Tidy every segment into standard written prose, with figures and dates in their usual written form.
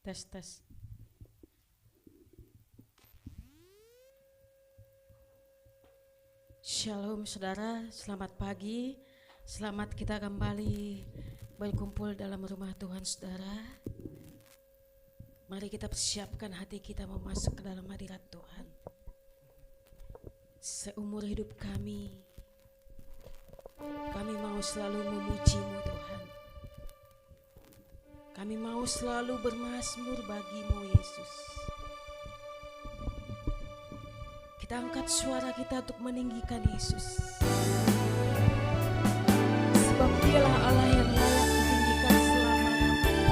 Tes tes. Shalom saudara, selamat pagi. Selamat kita kembali berkumpul dalam rumah Tuhan saudara. Mari kita persiapkan hati kita mau masuk ke dalam hadirat Tuhan. Seumur hidup kami mau selalu memuji-Mu Tuhan. Kami mau selalu bermazmur bagi-Mu Yesus. Kita angkat suara kita untuk meninggikan Yesus. Sebab Dialah Allah yang layak ditinggikan selama-lamanya.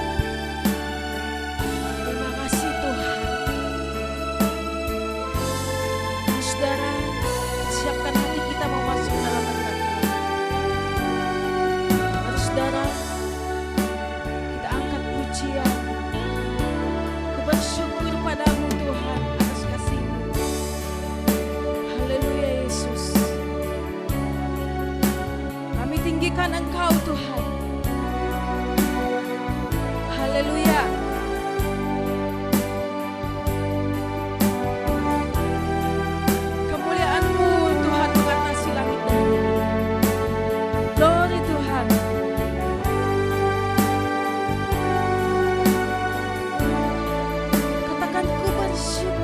Terima kasih Tuhan. Saudara, siapkan hati kita mau masuk dalam hadirat Tuhan. Mari saudara, kita angkat pujian. Ku bersyukur padamu Tuhan atas kasih-Mu. Haleluya Yesus. Kami tinggikan Engkau Tuhan. Haleluya. Kemuliaan-Mu Tuhan mengatasi langit dan bumi. Glory Tuhan. Katakan ku bersyukur.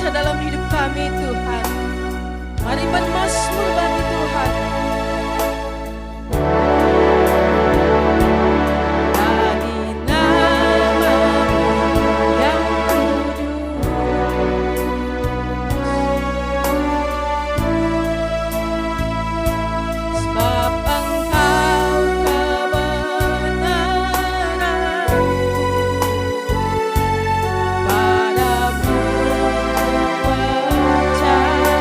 kuasa dalam hidup kami Tuhan. Mari bermazmur bagi Tuhan. Bagi nama-Mu yang kudus, sebab Engkau kebenaran, padamu percaya.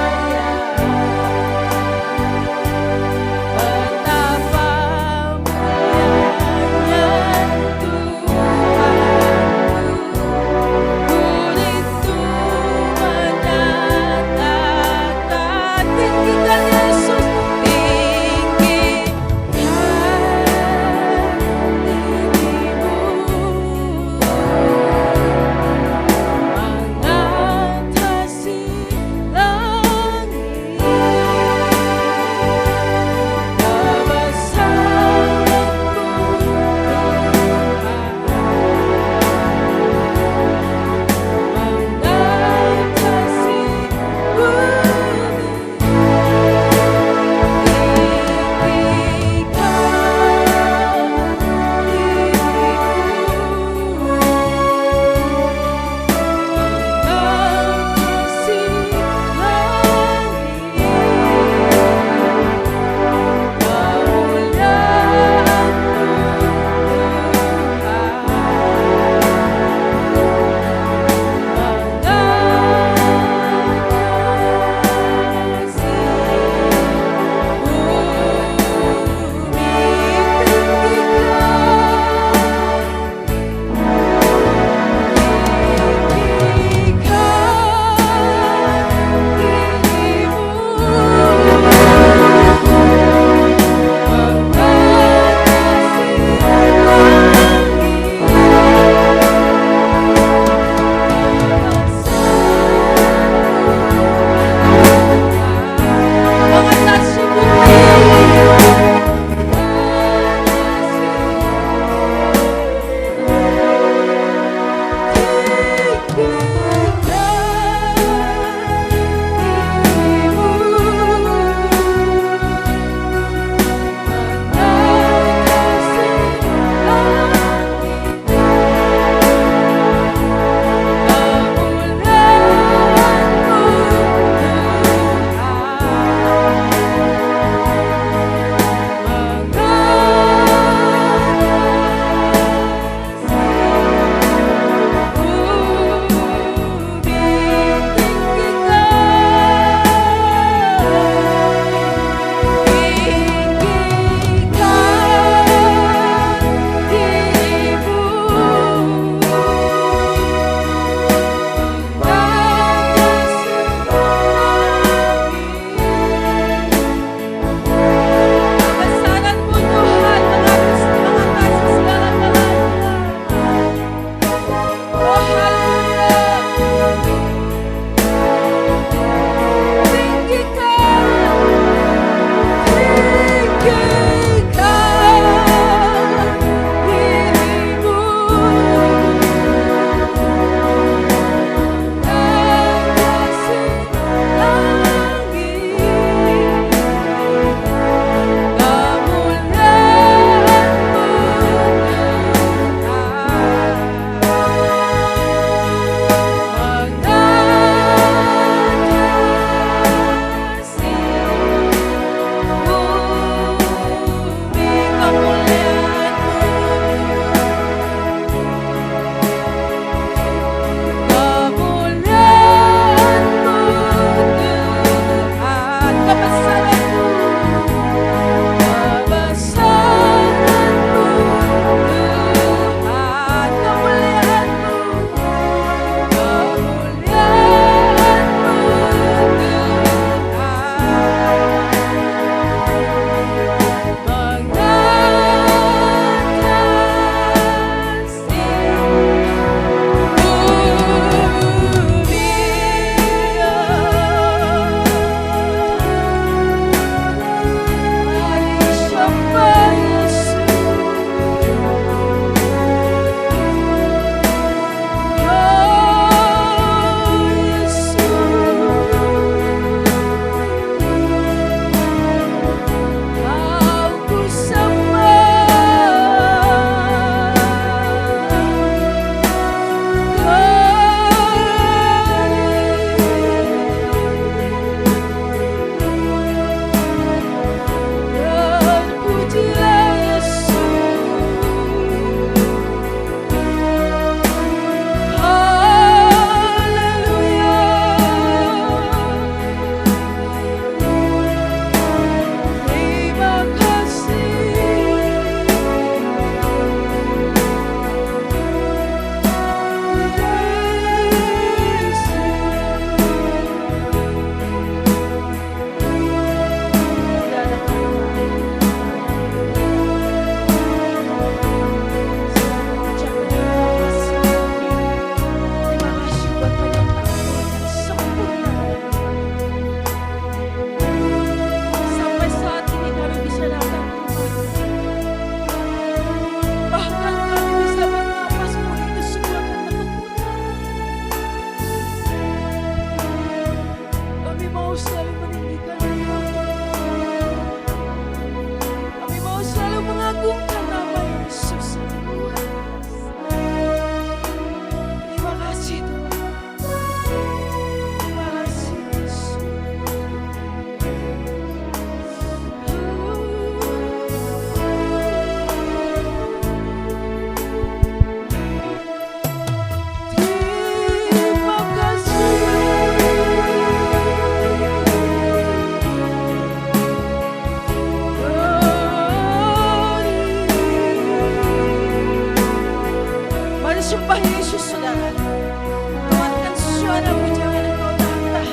ada pujian Engkau tahan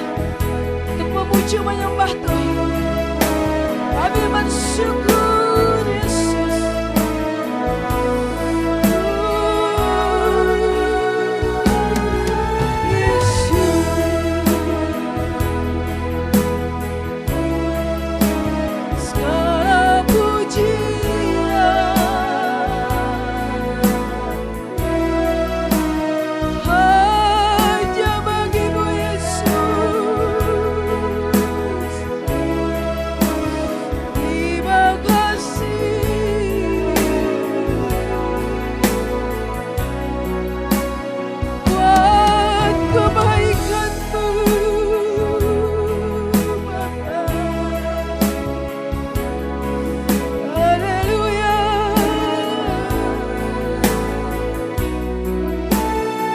untuk memuji menyembah Tuhan. Kami bersyukur Yesus. Segala pujian hanya bagimu Yesus. Terima kasih buat kebaikan-Mu, Bapa. Haleluya.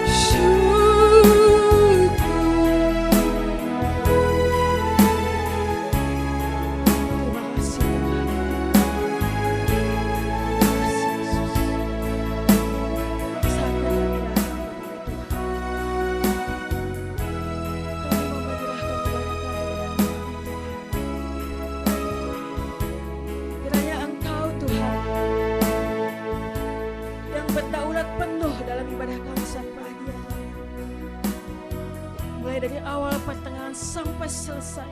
Syukur. Terima kasih Tuhan. Terima kasih Yesus. Saat kami datang kepada Tuhan, kami menyerahkan kepada Tuhan. Kiranya Engkau Tuhan yang berdaulat penuh dalam ibadah kami saat pagi hari ini. Mulai dari awal pertengahan sampai selesai.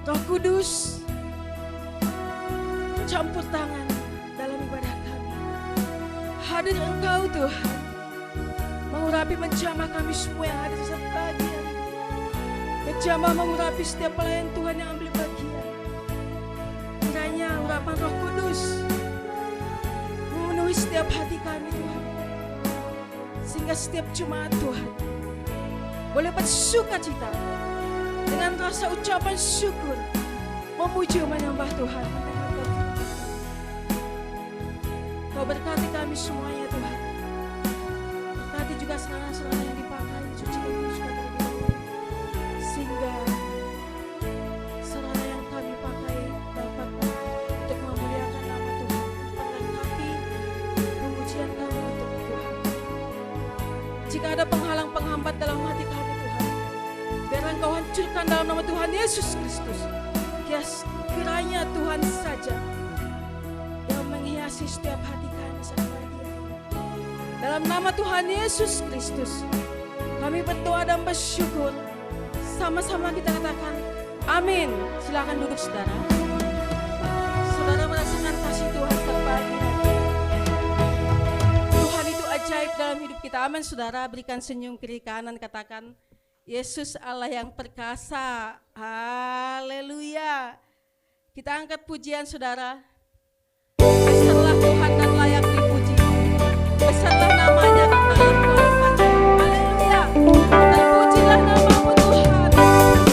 Roh Kudus campur tangan dalam ibadah kami. Hadir Engkau Tuhan, mengurapi menjamah kami semua yang hadir saat pagi hari ini. Menjamah mengurapi setiap pelayan Tuhan yang ambil bagian. Kiranya urapan Roh Kudus memenuhi setiap hati kami Tuhan, sehingga setiap jemaat Tuhan boleh bersukacita dengan rasa ucapan syukur, memuji menyembah Tuhan. Kau berkati kami semuanya Tuhan. Berkati juga celana-celana yang dipakai, dicuci dan dikuduskan terlebih dahulu, sehingga celana yang kami pakai dapat untuk memuliakan nama Tuhan, memberkati pemujian kami untuk Tuhan. Jika ada penghalang-penghambat dalam hati kami Tuhan, biar Engkau hancurkan dalam nama Tuhan Yesus Kristus. Kiranya Tuhan saja yang menghiasi setiap hati kami saat pagi hari ini. Dalam nama Tuhan Yesus Kristus, kami berdoa dan bersyukur. Sama-sama kita katakan amin. Silakan duduk saudara. Saudara merasakan kasih Tuhan saat pagi hari ini. Tuhan itu ajaib dalam hidup kita. Amin saudara. Berikan senyum kiri kanan, katakan Yesus Allah yang perkasa. Haleluya. Kita angkat pujian saudara. Besarlah Tuhan dan layak dipuji. Besarlah namanya dan layak dihormati. Haleluya. Terpujilah namamu Tuhan. Haleluya.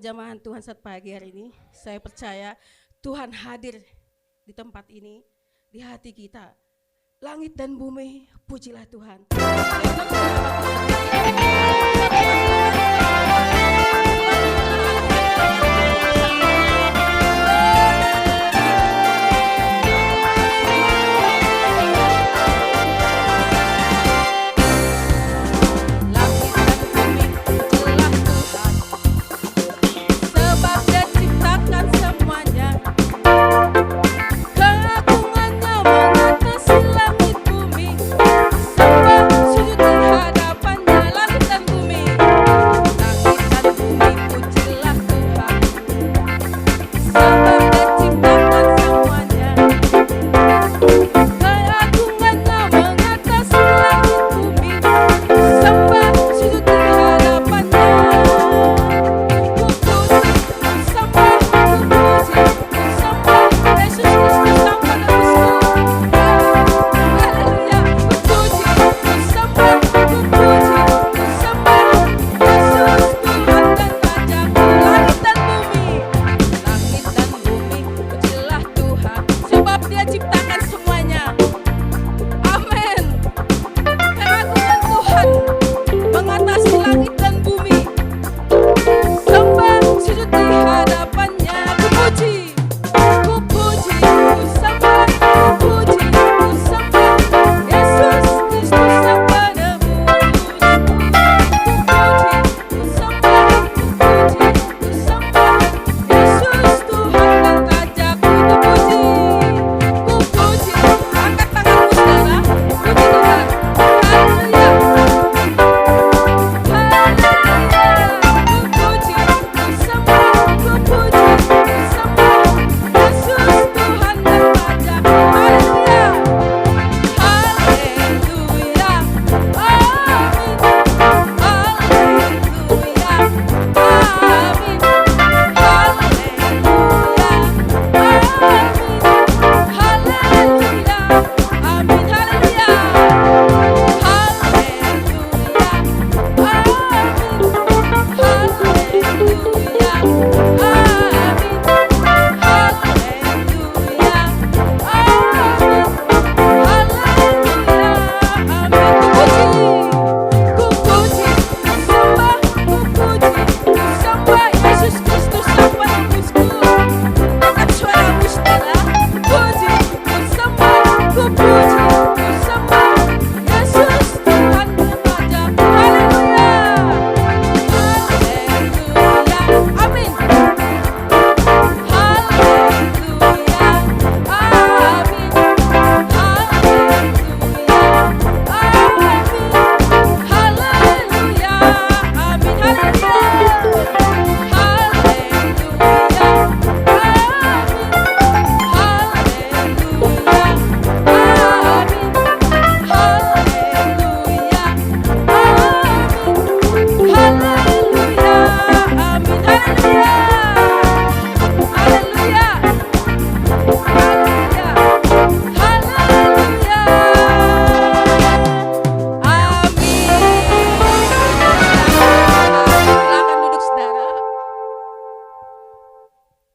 perjamuan Tuhan saat pagi hari ini. Saya percaya Tuhan hadir di tempat ini, di hati kita. Langit dan bumi, pujilah Tuhan.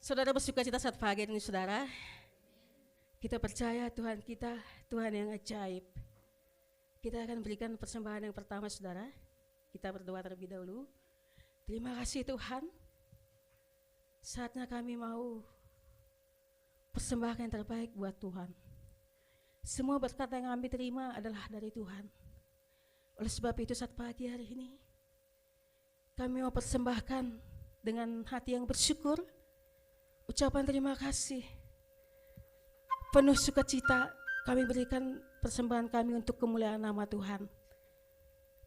Saudara bersukacita saat pagi ini saudara. Kita percaya Tuhan kita, Tuhan yang ajaib. Kita akan berikan persembahan yang pertama saudara. Kita berdoa terlebih dahulu. Terima kasih Tuhan. Saatnya kami mau persembahkan yang terbaik buat Tuhan. Semua berkat yang kami terima adalah dari Tuhan. Oleh sebab itu saat pagi hari ini kami mau persembahkan dengan hati yang bersyukur, ucapan terima kasih, penuh sukacita kami berikan persembahan kami untuk kemuliaan nama Tuhan.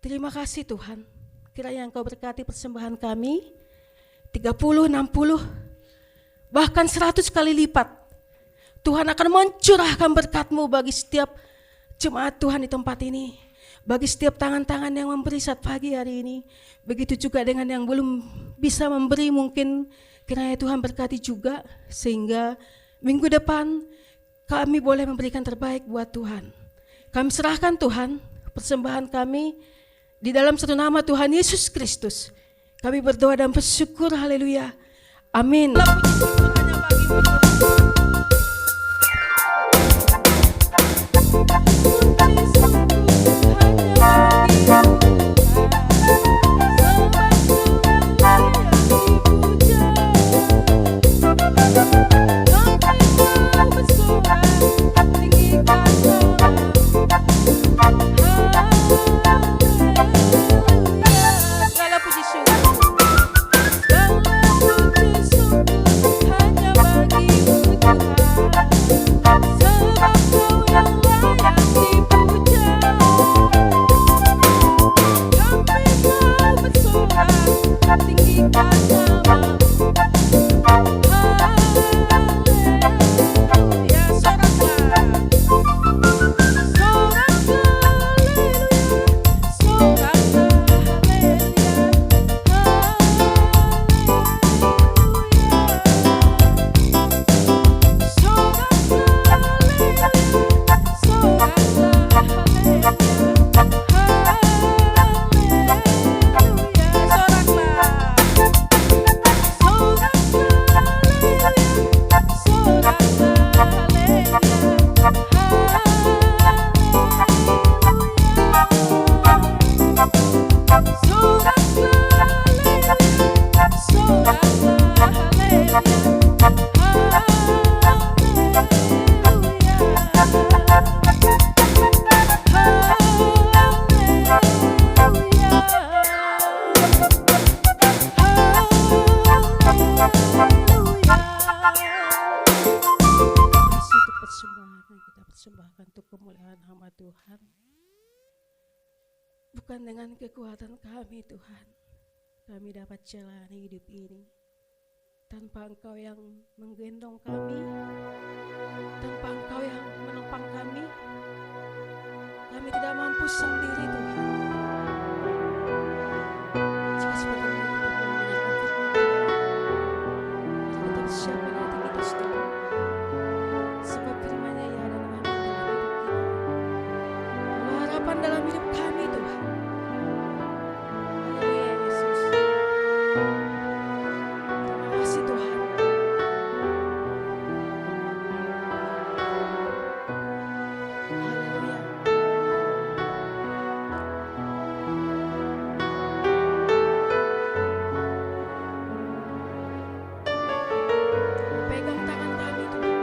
Terima kasih Tuhan, kiranya Engkau berkati persembahan kami 30, 60, bahkan 100 kali lipat. Tuhan akan mencurahkan berkat-Mu bagi setiap jemaat Tuhan di tempat ini, bagi setiap tangan-tangan yang memberi saat pagi hari ini. Begitu juga dengan yang belum bisa memberi, mungkin kiranya Tuhan berkati juga, sehingga minggu depan kami boleh memberikan terbaik buat Tuhan. Kami serahkan Tuhan persembahan kami di dalam satu nama Tuhan Yesus Kristus. Kami berdoa dan bersyukur, haleluya. Amin. Puji syukur hanya bagimu Tuhan, bukan dengan kekuatan kami Tuhan, kami dapat jalani hidup ini. Tanpa Engkau yang menggendong kami, tanpa Engkau yang menopang kami tidak mampu sendiri Tuhan. Jika seperti ini kita mendengarkan firman Tuhan, kita bersiapkan hati kita saudara, sebab firman-Nya ya dan amin dalam hidup kita. Harapan dalam hidup kami Tuhan. Haleluya Yesus. Terima kasih Tuhan. Haleluya. Pegang tangan kami Tuhan.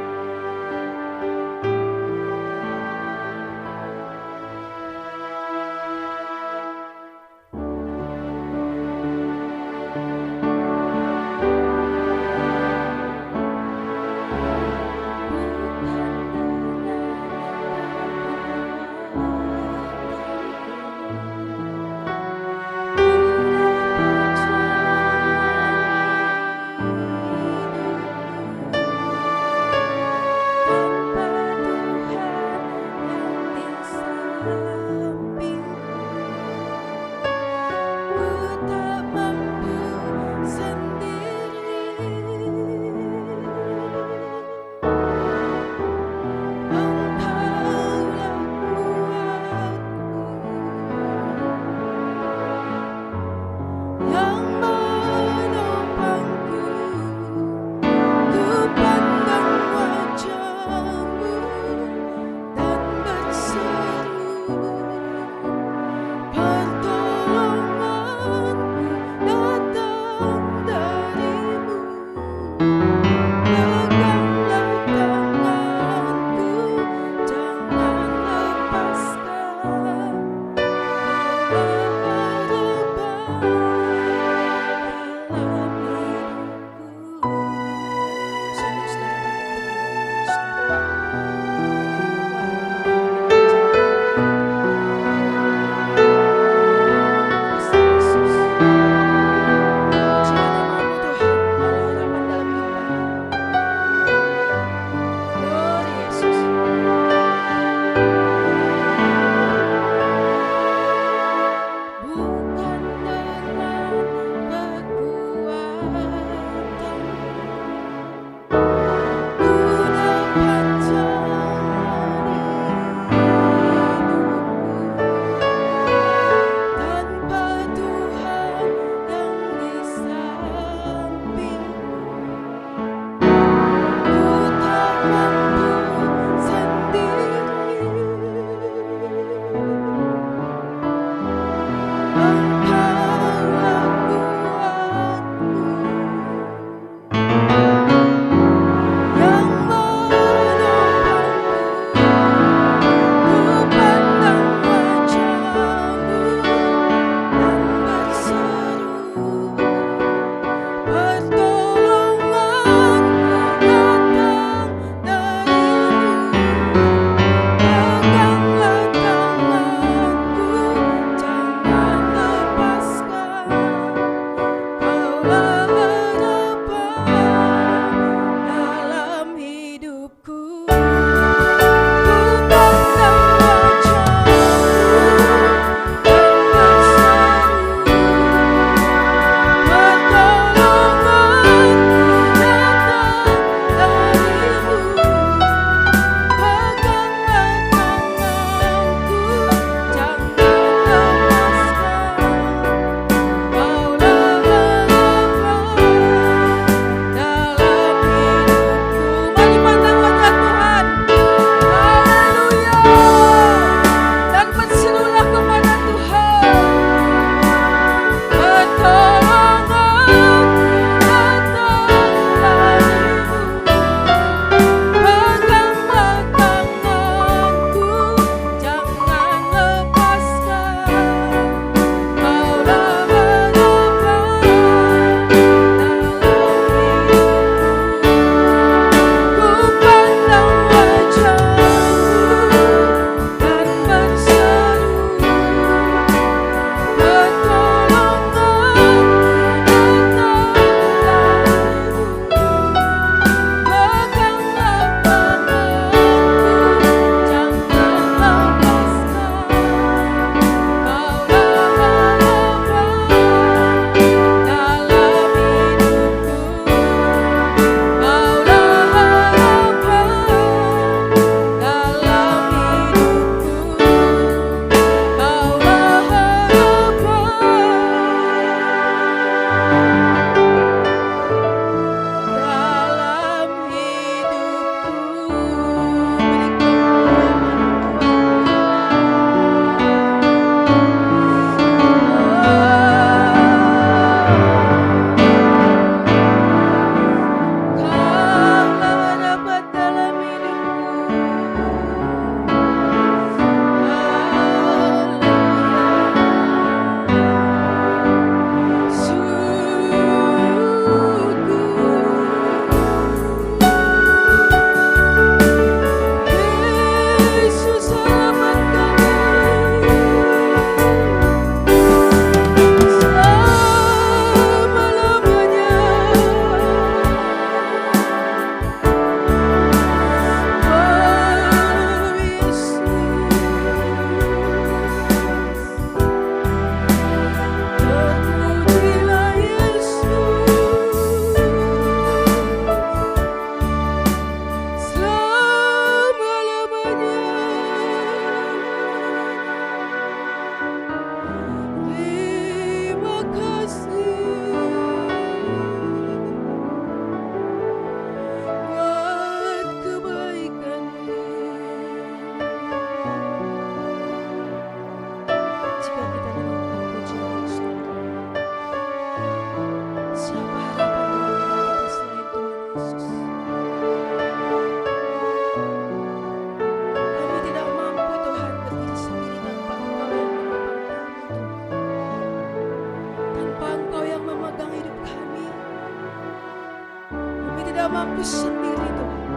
Kudus sendiri Tuhan.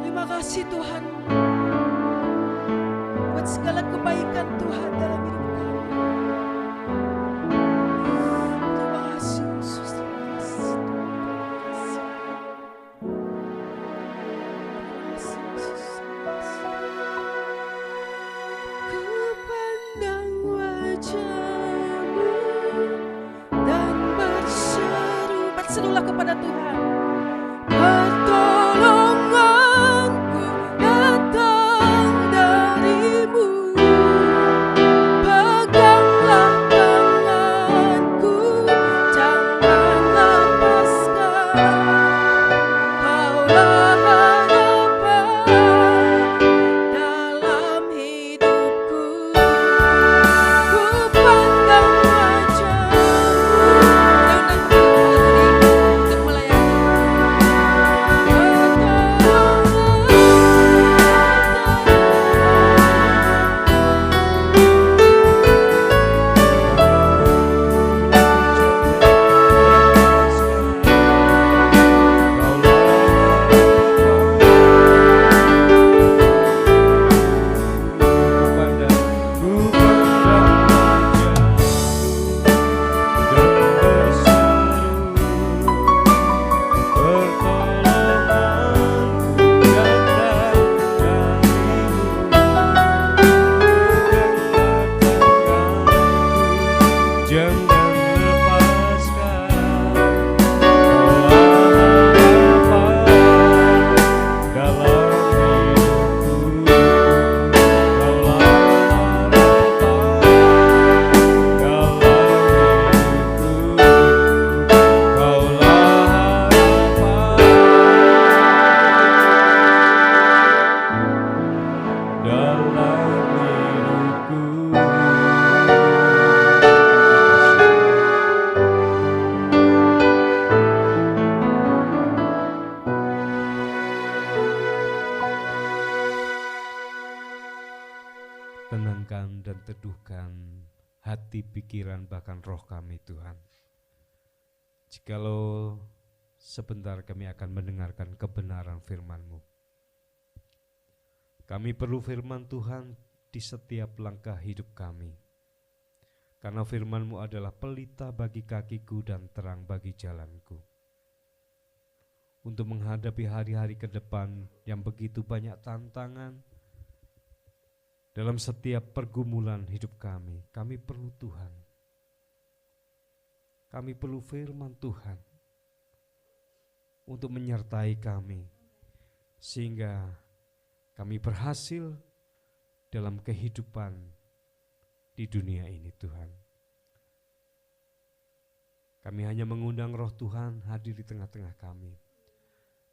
Terima kasih Tuhan buat segala kebaikan Tuhan dalam hidup kami. Terima kasih Yesus, terima kasih. Ku pandang wajah-Mu dan berserulah kepada Tuhan. Pertolonganku datang dari-Mu. Peganglah tanganku, jangan lepaskan. Kaulah harapan dalam hidupku. Ku pandang wajah-Mu. Untuk tenangkan dan teduhkan hati, pikiran, bahkan roh kami Tuhan. Jikalau sebentar kami akan mendengarkan kebenaran firman-Mu. Kami perlu firman Tuhan di setiap langkah hidup kami. Karena firman-Mu adalah pelita bagi kakiku dan terang bagi jalanku. Untuk menghadapi hari-hari ke depan yang begitu banyak tantangan, dalam setiap pergumulan hidup kami perlu Tuhan. Kami perlu firman Tuhan untuk menyertai kami, sehingga kami berhasil dalam kehidupan di dunia ini Tuhan. Kami hanya mengundang roh Tuhan hadir di tengah-tengah kami.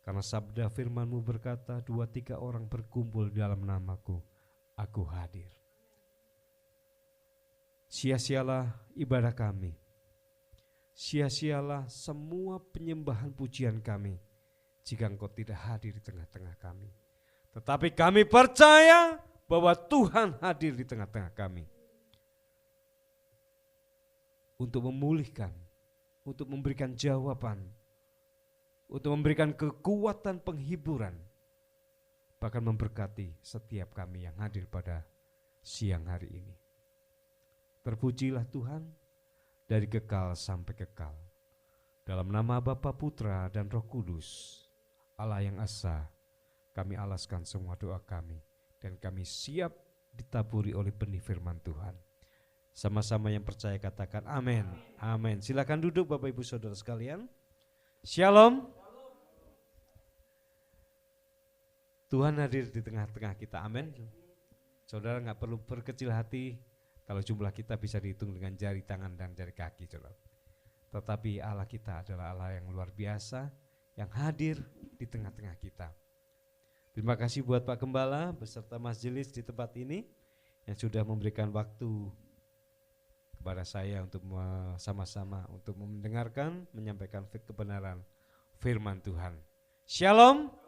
Karena sabda firman-Mu berkata, 2-3 orang berkumpul dalam nama-Ku, Aku hadir. Sia-sialah ibadah kami. Sia-sialah semua penyembahan pujian kami jika Engkau tidak hadir di tengah-tengah kami. Tetapi kami percaya bahwa Tuhan hadir di tengah-tengah kami. Untuk memulihkan, untuk memberikan jawaban, untuk memberikan kekuatan penghiburan, bahkan memberkati setiap kami yang hadir pada siang hari ini. Terpujilah Tuhan dari kekal sampai kekal. Dalam nama Bapa, Putra, dan Roh Kudus, Allah yang esa, kami alaskan semua doa kami, dan kami siap ditaburi oleh benih firman Tuhan. Sama-sama yang percaya katakan amin. Amin. Silakan duduk Bapak Ibu Saudara sekalian. Shalom. Tuhan hadir di tengah-tengah kita, amin. Saudara gak perlu berkecil hati kalau jumlah kita bisa dihitung dengan jari tangan dan jari kaki, saudara. Tetapi Allah kita adalah Allah yang luar biasa, yang hadir di tengah-tengah kita. Terima kasih buat Pak Gembala beserta majelis di tempat ini yang sudah memberikan waktu kepada saya untuk sama-sama untuk mendengarkan, menyampaikan kebenaran firman Tuhan. Shalom.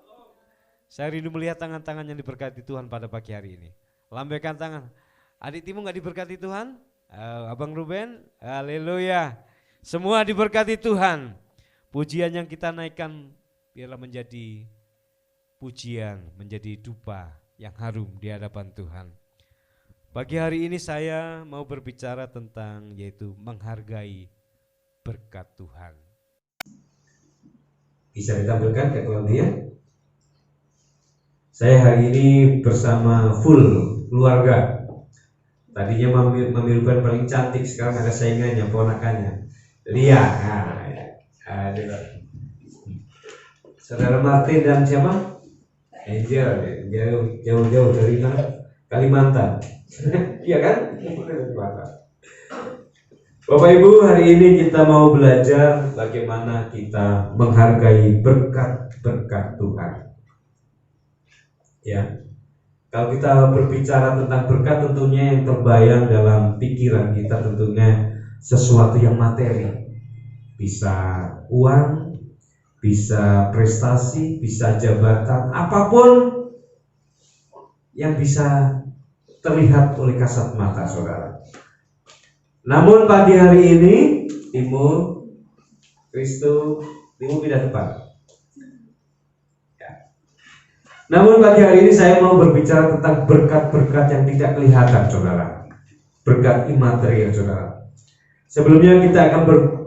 Saya rindu melihat tangan-tangan yang diberkati Tuhan pada pagi hari ini. Lambaikan tangan. Adik Timo gak diberkati Tuhan? Abang Ruben? Haleluya. Semua diberkati Tuhan. Pujian yang kita naikkan biarlah menjadi pujian, menjadi dupa yang harum di hadapan Tuhan. Pagi hari ini saya mau berbicara tentang yaitu menghargai berkat Tuhan. Bisa ditampilkan Kak Claudia? Saya hari ini bersama full keluarga. Tadinya Mami Ruben paling cantik, sekarang ada saingannya, ponakannya Lia. Saudara Martin dan siapa? Angel, jauh dari mana? Kalimantan. Iya kan? Bapak Ibu, hari ini kita mau belajar bagaimana kita menghargai berkat-berkat Tuhan. Ya. Kalau kita berbicara tentang berkat, tentunya yang terbayang dalam pikiran kita tentunya sesuatu yang materi. Bisa uang, bisa prestasi, bisa jabatan, apapun yang bisa terlihat oleh kasat mata saudara. Namun pagi hari ini Timo pindah depan. Ya. Namun pagi hari ini saya mau berbicara tentang berkat-berkat yang tidak kelihatan saudara, berkat imaterial saudara. Sebelumnya kita akan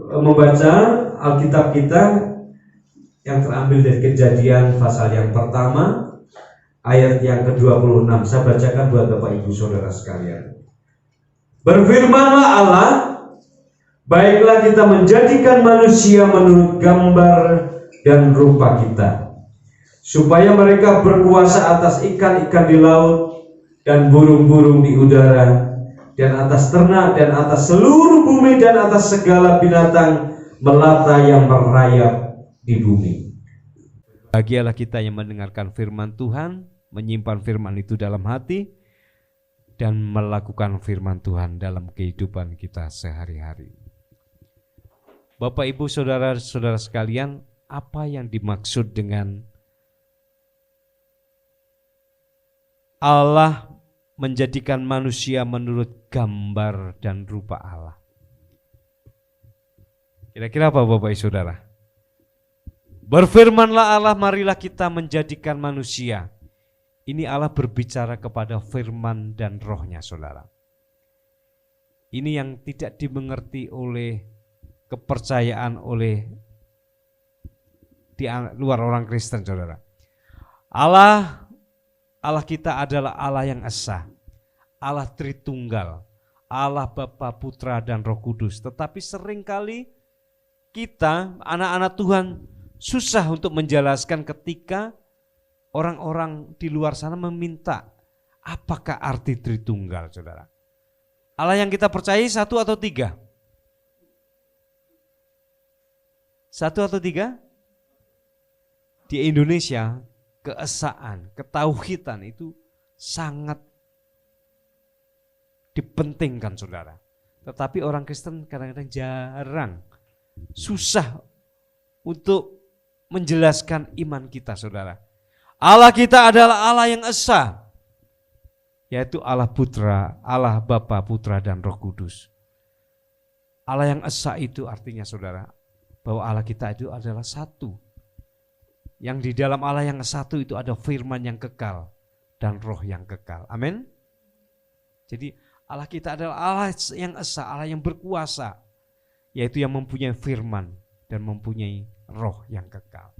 membaca Alkitab kita yang terambil dari Kejadian pasal yang pertama ayat yang ke-26. Saya bacakan buat Bapak Ibu Saudara sekalian. Berfirmanlah Allah, baiklah kita menjadikan manusia menurut gambar dan rupa kita, supaya mereka berkuasa atas ikan-ikan di laut dan burung-burung di udara, dan atas ternak dan atas seluruh bumi dan atas segala binatang melata yang merayap di bumi. Bahagialah kita yang mendengarkan firman Tuhan, menyimpan firman itu dalam hati, dan melakukan firman Tuhan dalam kehidupan kita sehari-hari. Bapak Ibu Saudara-saudara sekalian, apa yang dimaksud dengan Allah menjadikan manusia menurut gambar dan rupa Allah? Kira-kira apa Bapak Ibu Saudara? Berfirmanlah Allah, marilah kita menjadikan manusia. Ini Allah berbicara kepada firman dan rohnya saudara. Ini yang tidak dimengerti oleh kepercayaan oleh di luar orang Kristen saudara. Allah kita adalah Allah yang esa, Allah Tritunggal, Allah Bapa, Putra dan Roh Kudus. Tetapi seringkali kita anak-anak Tuhan susah untuk menjelaskan ketika orang-orang di luar sana meminta apakah arti Tritunggal saudara. Allah yang kita percayai satu atau tiga? Satu atau tiga? Di Indonesia keesaan, ketauhidan itu sangat dipentingkan saudara. Tetapi orang Kristen kadang-kadang jarang, susah untuk menjelaskan iman kita saudara. Allah kita adalah Allah yang esa, yaitu Allah Putra, Allah Bapa, Putra dan Roh Kudus. Allah yang esa itu artinya saudara, bahwa Allah kita itu adalah satu. Yang di dalam Allah yang satu itu ada firman yang kekal dan roh yang kekal. Amin. Jadi Allah kita adalah Allah yang esa, Allah yang berkuasa, yaitu yang mempunyai firman dan mempunyai roh yang kekal.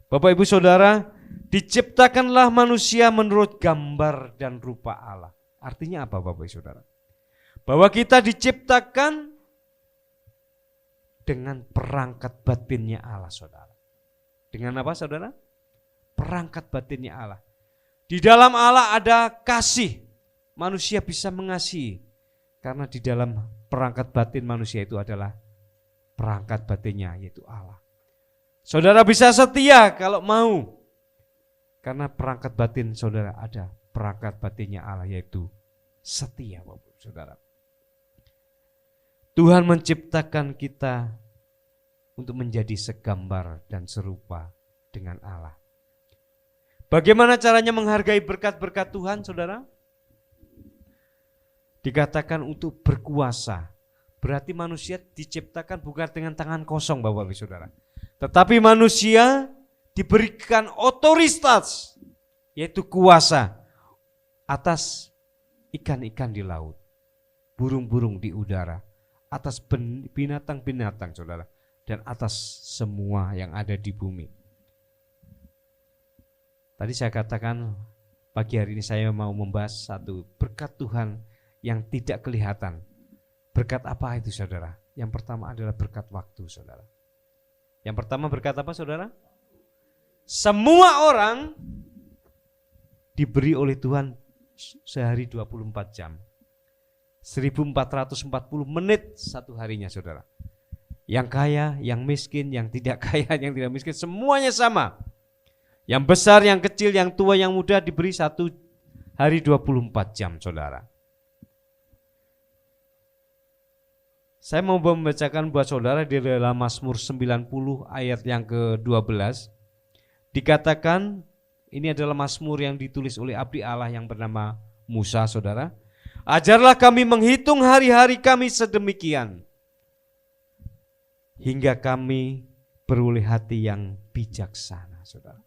Bapak Ibu Saudara, diciptakanlah manusia menurut gambar dan rupa Allah. Artinya apa Bapak Ibu Saudara? Bahwa kita diciptakan dengan perangkat batinnya Allah saudara. Dengan apa saudara? Perangkat batinnya Allah. Di dalam Allah ada kasih. Manusia bisa mengasihi. Karena di dalam perangkat batin manusia itu adalah perangkat batinnya yaitu Allah. Saudara bisa setia kalau mau. Karena perangkat batin saudara ada perangkat batinnya Allah yaitu setia Bapak Saudara. Tuhan menciptakan kita untuk menjadi segambar dan serupa dengan Allah. Bagaimana caranya menghargai berkat-berkat Tuhan saudara? Dikatakan untuk berkuasa, Berarti manusia diciptakan bukan dengan tangan kosong, Bapak Ibu Saudara. Tetapi manusia diberikan otoritas, yaitu kuasa atas ikan-ikan di laut, burung-burung di udara, atas binatang-binatang, Saudara, dan atas semua yang ada di bumi. Tadi saya katakan pagi hari ini saya mau membahas satu berkat Tuhan yang tidak kelihatan. Berkat apa itu, Saudara? Yang pertama adalah berkat waktu, Saudara. Yang pertama berkat apa, Saudara? Semua orang diberi oleh Tuhan sehari 24 jam. 1440 menit satu harinya, Saudara. Yang kaya, yang miskin, yang tidak kaya, yang tidak miskin, semuanya sama. Yang besar, yang kecil, yang tua, yang muda diberi satu hari 24 jam, Saudara. Saya mau membacakan buat saudara di dalam Mazmur 90 ayat yang ke-12. Dikatakan ini adalah Mazmur yang ditulis oleh abdi Allah yang bernama Musa, Saudara. Ajarlah kami menghitung hari-hari kami sedemikian, hingga kami beroleh hati yang bijaksana, Saudara.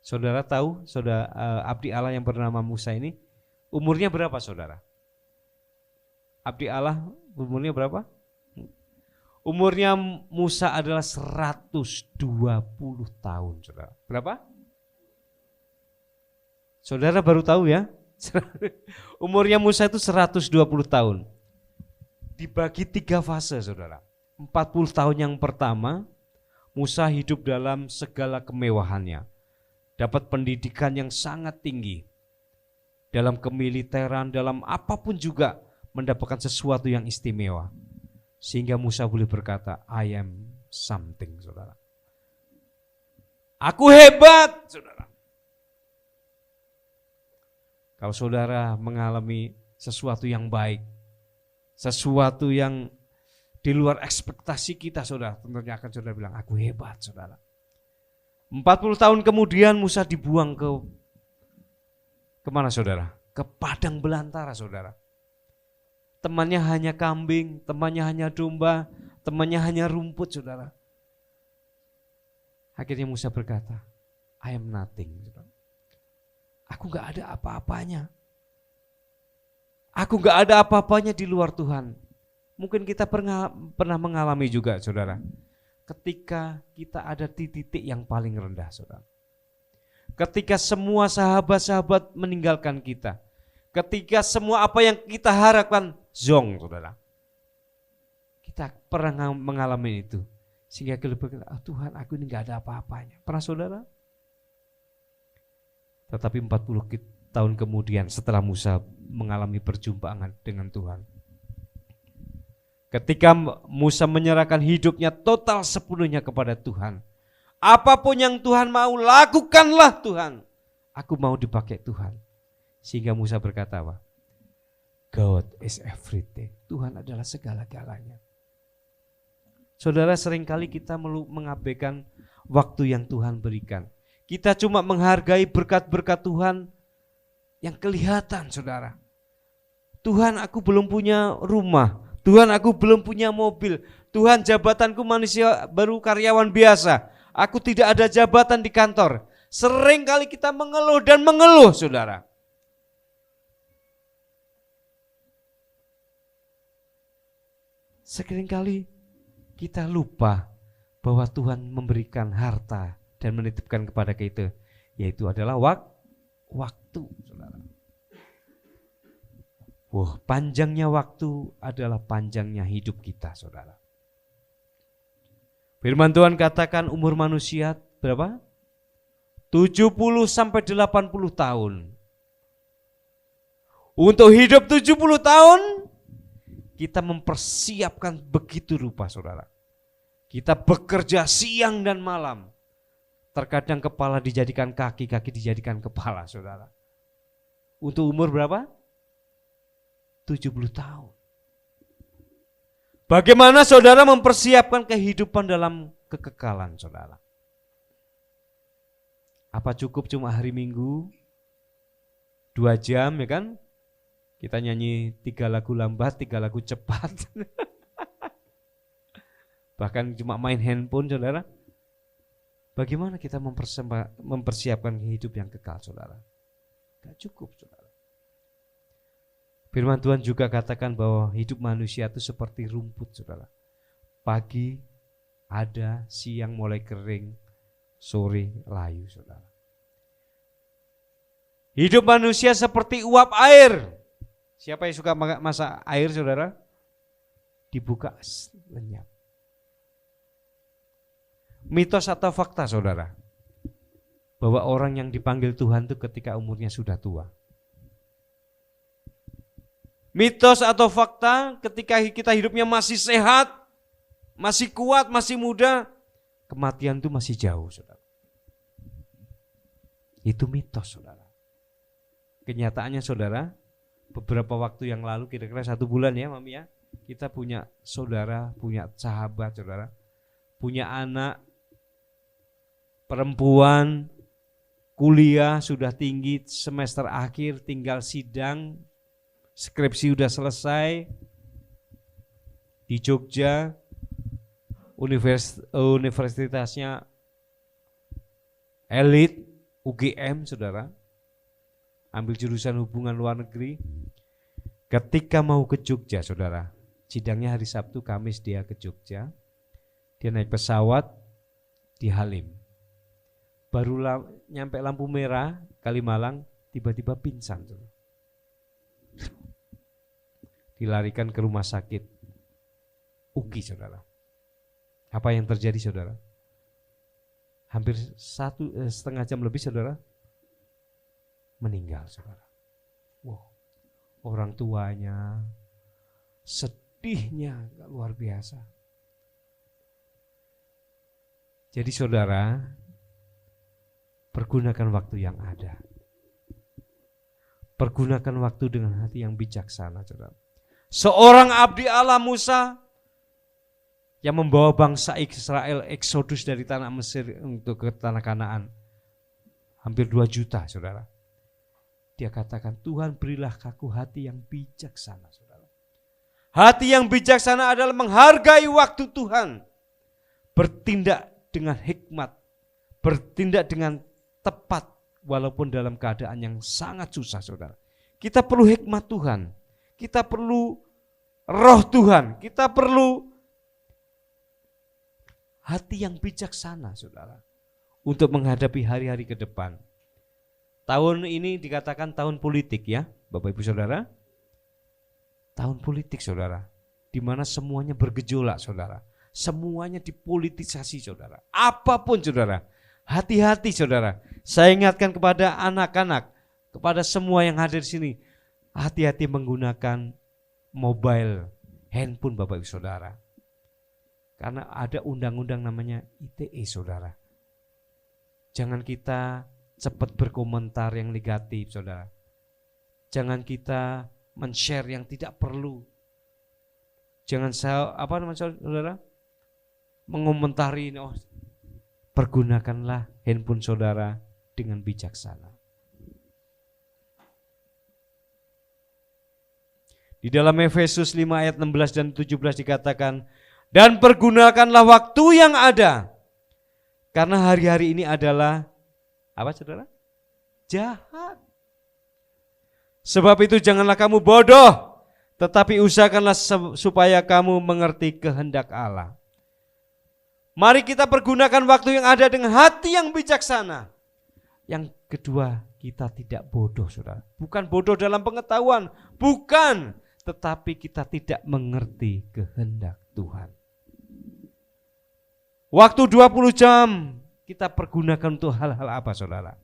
Saudara tahu, saudara abdi Allah yang bernama Musa ini umurnya berapa, Saudara? Abdi Allah umurnya berapa? Umurnya Musa adalah 120 tahun, Saudara. Berapa? Saudara baru tahu ya? Umurnya Musa itu 120 tahun. Dibagi 3 fase, Saudara. 40 tahun yang pertama, Musa hidup dalam segala kemewahannya. Dapat pendidikan yang sangat tinggi. Dalam kemiliteran, dalam apapun juga mendapatkan sesuatu yang istimewa. Sehingga Musa boleh berkata, I am something, Saudara. Aku hebat, Saudara. Kalau saudara mengalami sesuatu yang baik, sesuatu yang di luar ekspektasi kita, Saudara, tentunya akan saudara bilang, aku hebat, Saudara. 40 tahun kemudian Musa dibuang ke mana, Saudara? Ke padang belantara, Saudara. Temannya hanya kambing, temannya hanya domba, temannya hanya rumput, Saudara. Akhirnya Musa berkata, I am nothing, Saudara. Aku gak ada apa-apanya. Aku gak ada apa-apanya di luar Tuhan. Mungkin kita pernah mengalami juga, Saudara. Ketika kita ada di titik yang paling rendah, Saudara. Ketika semua sahabat-sahabat meninggalkan kita. Ketika semua apa yang kita harapkan zong, Saudara. Kita pernah mengalami itu. Sehingga kita berkata, Tuhan, aku ini gak ada apa-apanya. Pernah, Saudara? Tetapi 40 tahun kemudian setelah Musa mengalami perjumpaan dengan Tuhan. Ketika Musa menyerahkan hidupnya total sepenuhnya kepada Tuhan. Apapun yang Tuhan mau, lakukanlah Tuhan. Aku mau dipakai Tuhan. Sehingga Musa berkata apa? God is everything. Tuhan adalah segala-galanya. Saudara, seringkali kita mengabaikan waktu yang Tuhan berikan. Kita cuma menghargai berkat-berkat Tuhan yang kelihatan, Saudara. Tuhan, aku belum punya rumah. Tuhan, aku belum punya mobil. Tuhan, jabatanku manusia baru karyawan biasa. Aku tidak ada jabatan di kantor. Seringkali kita mengeluh dan mengeluh, Saudara. Seringkali kita lupa bahwa Tuhan memberikan harta dan menitipkan kepada kita, yaitu adalah waktu, Saudara. Wah, panjangnya waktu adalah panjangnya hidup kita, Saudara. Firman Tuhan katakan umur manusia berapa? 70 sampai 80 tahun. Untuk hidup 70 tahun, kita mempersiapkan begitu rupa, Saudara. Kita bekerja siang dan malam. Terkadang kepala dijadikan kaki, kaki dijadikan kepala, Saudara. Untuk umur berapa? 70 tahun. Bagaimana saudara mempersiapkan kehidupan dalam kekekalan, Saudara? Apa cukup cuma hari Minggu 2 jam, ya kan? Kita nyanyi 3 lagu lambat, 3 lagu cepat. bahkan cuma main handphone, saudara. Bagaimana kita mempersiapkan hidup yang kekal, saudara? Gak cukup, saudara. Firman Tuhan juga katakan bahwa hidup manusia itu seperti rumput, saudara. Pagi ada, siang mulai kering, sore layu, saudara. Hidup manusia seperti uap air. Siapa yang suka masak air, saudara? Dibuka, lenyap. Mitos atau fakta, saudara? Bahwa orang yang dipanggil Tuhan itu ketika umurnya sudah tua. Mitos atau fakta ketika kita hidupnya masih sehat, masih kuat, masih muda, kematian itu masih jauh, saudara. Itu mitos, saudara. Kenyataannya, saudara, beberapa waktu yang lalu, kira-kira 1 bulan ya, Mami ya, kita punya saudara, punya sahabat, saudara, punya anak perempuan, kuliah sudah tinggi, semester akhir, tinggal sidang, skripsi udah selesai di Jogja, universitasnya elit, UGM, saudara, ambil jurusan hubungan luar negeri. Ketika mau ke Jogja, saudara, sidangnya hari Sabtu, Kamis dia ke Jogja, dia naik pesawat di Halim. Baru nyampe lampu merah Kalimalang, tiba-tiba pingsan. Dilarikan ke rumah sakit UGI, saudara. Apa yang terjadi, saudara? Hampir 1,5 jam lebih, saudara, meninggal, saudara. Wow, orang tuanya sedihnya luar biasa. Jadi, saudara, pergunakan waktu yang ada. Pergunakan waktu dengan hati yang bijaksana, saudara. Seorang abdi Allah Musa yang membawa bangsa Israel eksodus dari tanah Mesir untuk ke tanah Kanaan. Hampir 2 juta, saudara. Dia katakan, Tuhan berilah aku hati yang bijaksana, saudara. Hati yang bijaksana adalah menghargai waktu Tuhan. Bertindak dengan hikmat. Bertindak dengan tepat walaupun dalam keadaan yang sangat susah, saudara. Kita perlu hikmat Tuhan, kita perlu roh Tuhan, kita perlu hati yang bijaksana, saudara, untuk menghadapi hari-hari ke depan. Tahun ini dikatakan tahun politik ya, Bapak Ibu Saudara. Tahun politik, saudara, di mana semuanya bergejolak, saudara. Semuanya dipolitisasi, saudara. Apapun, saudara. Hati-hati, saudara. Saya ingatkan kepada anak-anak, kepada semua yang hadir di sini, hati-hati menggunakan mobile, handphone, Bapak Ibu Saudara. Karena ada undang-undang namanya ITE, saudara. Jangan kita cepat berkomentar yang negatif, saudara. Jangan kita men-share yang tidak perlu. Jangan saudara, mengomentari. Pergunakanlah handphone saudara dengan bijaksana. Di dalam Efesus 5 ayat 16 dan 17 dikatakan, dan pergunakanlah waktu yang ada, karena hari-hari ini adalah apa, saudara? Jahat. Sebab itu janganlah kamu bodoh, tetapi usahakanlah supaya kamu mengerti kehendak Allah. Mari kita pergunakan waktu yang ada dengan hati yang bijaksana. Yang kedua, kita tidak bodoh, saudara. Bukan bodoh dalam pengetahuan, bukan. Tetapi kita tidak mengerti kehendak Tuhan. Waktu 20 jam kita pergunakan untuk hal-hal apa, saudara?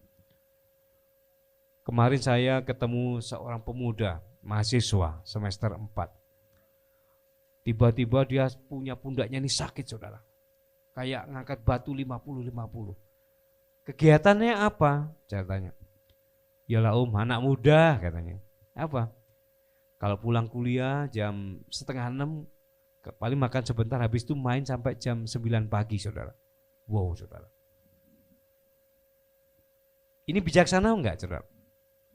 Kemarin saya ketemu seorang pemuda, mahasiswa semester 4. Tiba-tiba dia punya pundaknya ini sakit, saudara. Kayak ngangkat batu 50-50. Kegiatannya apa? Saya tanya. Yalah om, anak muda katanya. Apa? Kalau pulang kuliah jam 5:30, paling makan sebentar, habis itu main sampai jam 9 pagi, saudara. Wow, saudara. Ini bijaksana enggak, saudara?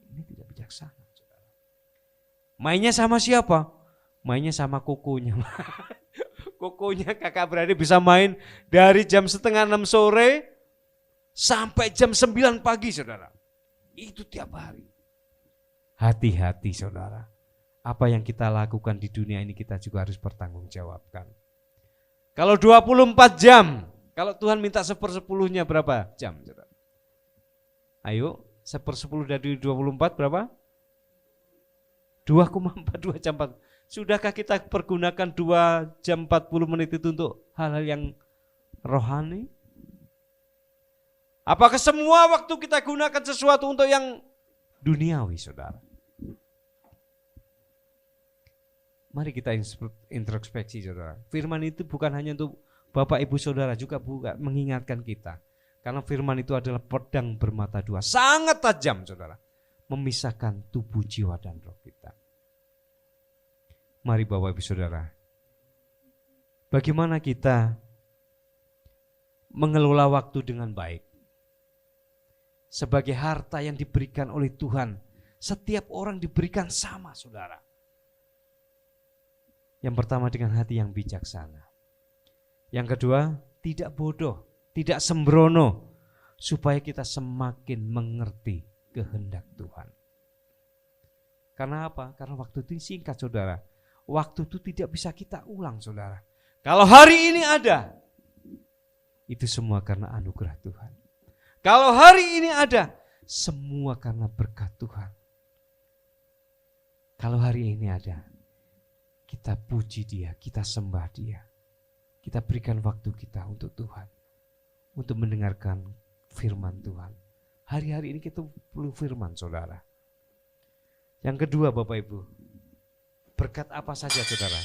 Ini tidak bijaksana, saudara. Mainnya sama siapa? Mainnya sama kokonya. Kokonya kakak beradik bisa main dari jam 5:30 sore sampai jam 9 pagi saudara. Itu tiap hari. Hati-hati saudara. Apa yang kita lakukan di dunia ini kita juga harus bertanggungjawabkan. Kalau 24 jam, kalau Tuhan minta 1/10-nya berapa jam saudara? Ayo, 1/10 dari 24 berapa? 2,42 jam 4. Sudahkah kita pergunakan 2 jam 40 menit itu untuk hal-hal yang rohani? Apakah semua waktu kita gunakan sesuatu untuk yang duniawi, saudara? Mari kita introspeksi, saudara. Firman itu bukan hanya untuk Bapak Ibu Saudara, juga bukan mengingatkan kita. Karena firman itu adalah pedang bermata dua, sangat tajam, saudara. Memisahkan tubuh, jiwa, dan roh kita. Mari Bapak Ibu Saudara, bagaimana kita mengelola waktu dengan baik? Sebagai harta yang diberikan oleh Tuhan, setiap orang diberikan sama, saudara. Yang pertama dengan hati yang bijaksana. Yang kedua, tidak bodoh, tidak sembrono, supaya kita semakin mengerti kehendak Tuhan. Karena apa? Karena waktu itu singkat, saudara. Waktu itu tidak bisa kita ulang, saudara. Kalau hari ini ada, itu semua karena anugerah Tuhan. Kalau hari ini ada, semua karena berkat Tuhan. Kalau hari ini ada, kita puji Dia, kita sembah Dia. Kita berikan waktu kita untuk Tuhan, untuk mendengarkan firman Tuhan. Hari-hari ini kita perlu firman, saudara. Yang kedua, Bapak Ibu, berkat apa saja, saudara?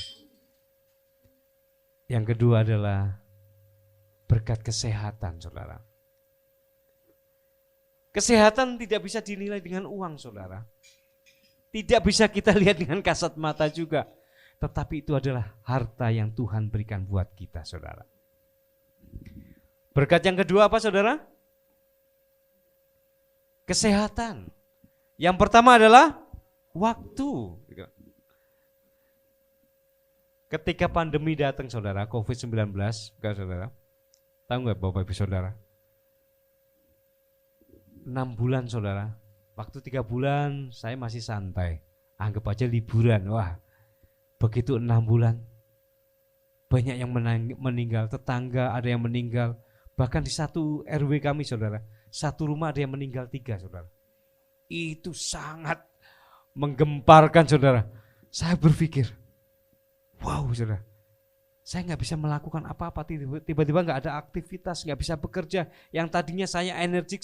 Yang kedua adalah berkat kesehatan, saudara. Kesehatan tidak bisa dinilai dengan uang, saudara. Tidak bisa kita lihat dengan kasat mata juga. Tetapi itu adalah harta yang Tuhan berikan buat kita, saudara. Berkat yang kedua apa, saudara? Kesehatan. Yang pertama adalah waktu. Ketika pandemi datang, saudara, COVID-19, saudara, tahu nggak Bapak Ibu Saudara? 6 bulan, saudara. Waktu 3 bulan saya masih santai, anggap aja liburan. Wah, begitu 6 bulan, banyak yang meninggal, tetangga ada yang meninggal. Bahkan di satu RW kami, saudara, satu rumah ada yang meninggal 3, saudara. Itu sangat menggemparkan, saudara. Saya berpikir, wow, saudara, saya nggak bisa melakukan apa-apa, tiba-tiba nggak ada aktivitas, nggak bisa bekerja. Yang tadinya saya energik,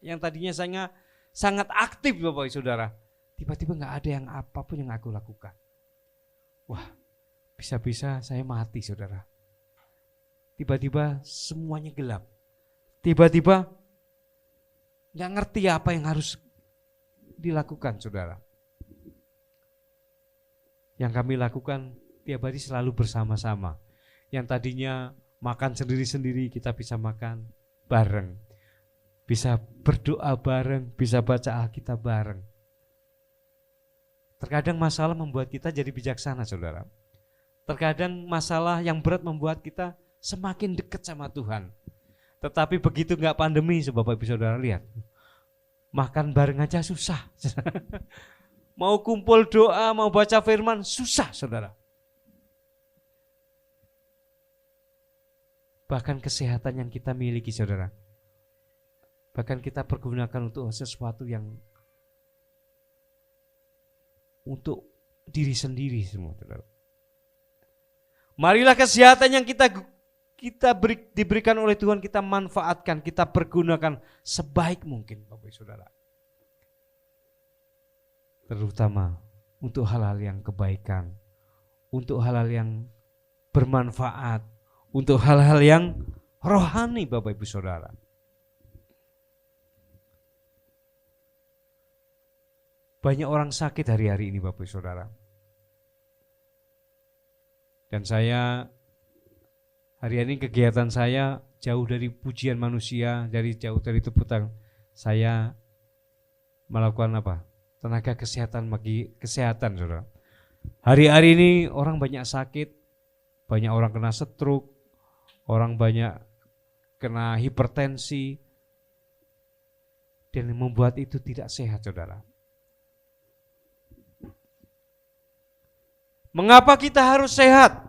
yang tadinya saya sangat aktif, Bapak Saudara, tiba-tiba nggak ada yang apapun yang aku lakukan. Wah, bisa-bisa saya mati, saudara. Tiba-tiba semuanya gelap. Tiba-tiba nggak ngerti apa yang harus dilakukan, saudara. Yang kami lakukan tiap hari selalu bersama-sama. Yang tadinya makan sendiri-sendiri, kita bisa makan bareng. Bisa berdoa bareng, bisa baca Alkitab bareng. Terkadang masalah membuat kita jadi bijaksana, saudara. Terkadang masalah yang berat membuat kita semakin dekat sama Tuhan. Tetapi begitu enggak pandemi, Bapak Ibu Saudara lihat, makan bareng aja susah. Mau kumpul doa, mau baca firman, susah, saudara. Bahkan kesehatan yang kita miliki, saudara, bahkan kita pergunakan untuk sesuatu yang untuk diri sendiri semua, saudara. Marilah kesehatan yang diberikan oleh Tuhan, kita manfaatkan, kita pergunakan sebaik mungkin, Bapak Saudara. Terutama untuk hal-hal yang kebaikan, untuk hal-hal yang bermanfaat, untuk hal-hal yang rohani, Bapak Ibu Saudara. Banyak orang sakit hari-hari ini, Bapak Ibu Saudara. Dan saya hari ini kegiatan saya jauh dari pujian manusia, jauh dari teputan. Saya melakukan apa? Tenaga kesehatan bagi kesehatan, saudara. Hari-hari ini orang banyak sakit, banyak orang kena stroke, orang banyak kena hipertensi, dan membuat itu tidak sehat, saudara. Mengapa kita harus sehat?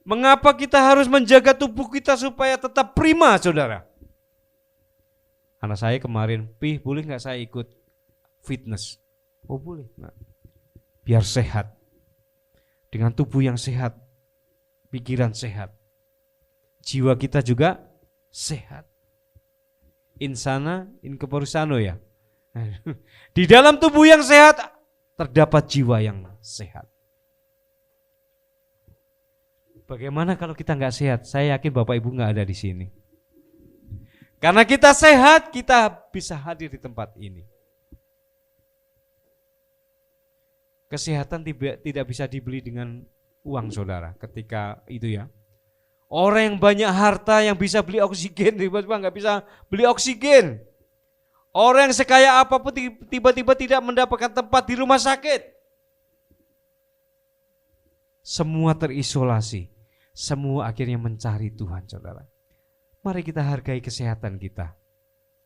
Mengapa kita harus menjaga tubuh kita supaya tetap prima, saudara? Anak saya kemarin, boleh nggak saya ikut fitness? Oh boleh. Nah, biar sehat. Dengan tubuh yang sehat, pikiran sehat, jiwa kita juga sehat. Insana in corpore sano ya. Di dalam tubuh yang sehat terdapat jiwa yang sehat. Bagaimana kalau kita nggak sehat? Saya yakin Bapak Ibu nggak ada di sini. Karena kita sehat, kita bisa hadir di tempat ini. Kesehatan tidak bisa dibeli dengan uang, saudara. Ketika itu ya, orang yang banyak harta yang bisa beli oksigen, tiba-tiba nggak bisa beli oksigen. Orang yang sekaya apapun tiba-tiba tidak mendapatkan tempat di rumah sakit. Semua terisolasi, semua akhirnya mencari Tuhan, saudara. Mari kita hargai kesehatan kita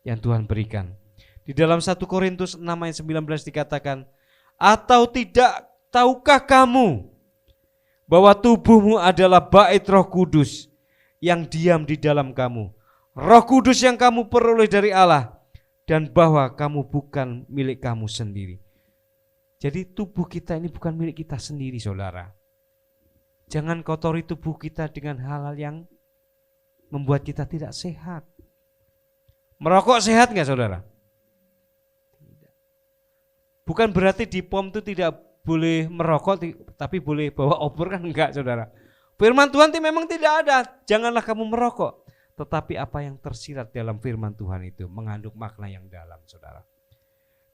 yang Tuhan berikan. Di dalam 1 Korintus 6 ayat 19 dikatakan, atau tidak tahukah kamu bahwa tubuhmu adalah bait Roh Kudus yang diam di dalam kamu, Roh Kudus yang kamu peroleh dari Allah, dan bahwa kamu bukan milik kamu sendiri. Jadi tubuh kita ini bukan milik kita sendiri, saudara. Jangan kotori tubuh kita dengan hal-hal yang membuat kita tidak sehat. Merokok sehat nggak, saudara? Bukan berarti di POM itu tidak boleh merokok, tapi boleh bawa obor, kan enggak, saudara. Firman Tuhan itu memang tidak ada, janganlah kamu merokok. Tetapi apa yang tersirat dalam firman Tuhan itu mengandung makna yang dalam, saudara.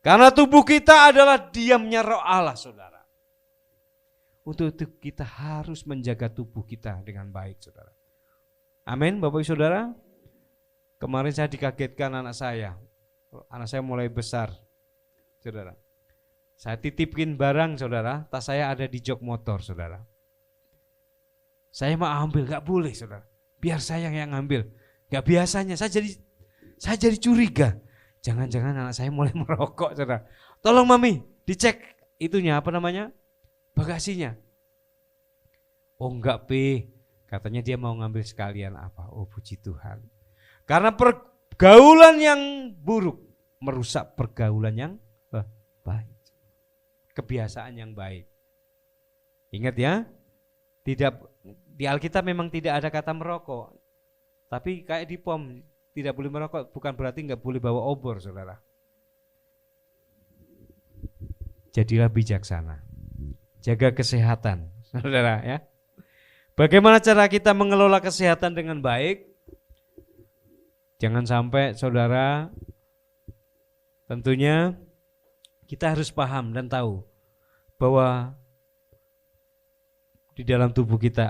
Karena tubuh kita adalah diamnya Roh Allah, saudara. Untuk itu kita harus menjaga tubuh kita dengan baik, saudara. Amin, Bapak Ibu Saudara. Kemarin saya dikagetkan anak saya mulai besar, saudara. Saya titipin barang, saudara, tas saya ada di jok motor, saudara. Saya mau ambil, gak boleh, saudara. Biar saya yang ambil. Gak biasanya, saya jadi curiga. Jangan-jangan anak saya mulai merokok, saudara. Tolong mami, dicek itunya, bagasinya. Oh enggak, katanya dia mau ngambil sekalian apa. Oh puji Tuhan. Karena pergaulan yang buruk merusak pergaulan yang baik. Kebiasaan yang baik. Ingat ya, tidak di Alkitab memang tidak ada kata merokok. Tapi kayak di POM tidak boleh merokok bukan berarti nggak boleh bawa obor, saudara. Jadilah bijaksana. Jaga kesehatan, saudara ya. Bagaimana cara kita mengelola kesehatan dengan baik? Jangan sampai, saudara, tentunya kita harus paham dan tahu bahwa di dalam tubuh kita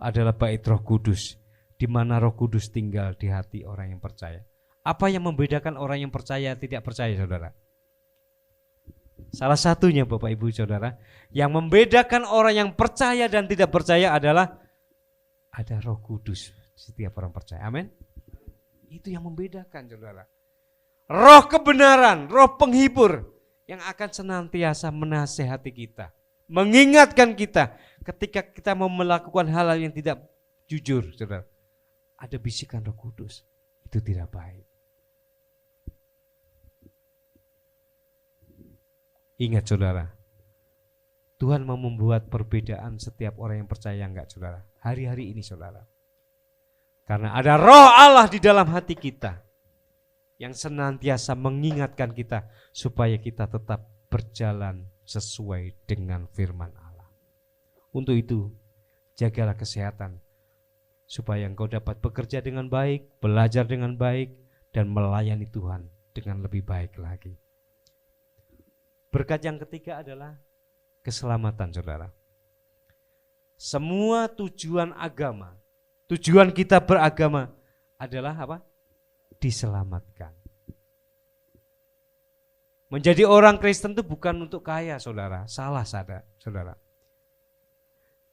adalah bait Roh Kudus, di mana Roh Kudus tinggal di hati orang yang percaya. Apa yang membedakan orang yang percaya tidak percaya, saudara? Salah satunya, Bapak Ibu Saudara, yang membedakan orang yang percaya dan tidak percaya adalah ada Roh Kudus setiap orang percaya. Amin. Itu yang membedakan, saudara. Roh kebenaran, roh penghibur yang akan senantiasa menasehati kita, mengingatkan kita ketika kita mau melakukan hal-hal yang tidak jujur, saudara. Ada bisikan Roh Kudus, itu tidak baik. Ingat, saudara, Tuhan mau membuat perbedaan setiap orang yang percaya, enggak, saudara? Hari-hari ini, saudara. Karena ada Roh Allah di dalam hati kita yang senantiasa mengingatkan kita supaya kita tetap berjalan sesuai dengan firman Allah. Untuk itu, jagalah kesehatan supaya engkau dapat bekerja dengan baik, belajar dengan baik, dan melayani Tuhan dengan lebih baik lagi. Berkat yang ketiga adalah keselamatan, saudara. Semua tujuan agama, tujuan kita beragama adalah apa? Diselamatkan. Menjadi orang Kristen itu bukan untuk kaya, saudara. Salah, saudara.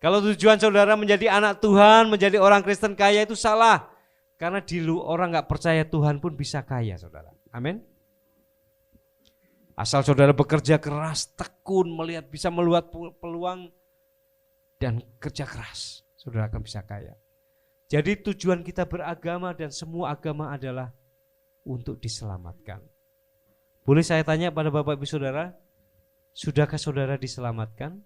Kalau tujuan saudara menjadi anak Tuhan, menjadi orang Kristen kaya itu salah. Karena orang gak percaya Tuhan pun bisa kaya saudara. Amin. Asal saudara bekerja keras, tekun, bisa melihat peluang dan kerja keras, saudara akan bisa kaya. Jadi tujuan kita beragama dan semua agama adalah untuk diselamatkan. Boleh saya tanya pada Bapak Ibu Saudara, sudahkah saudara diselamatkan?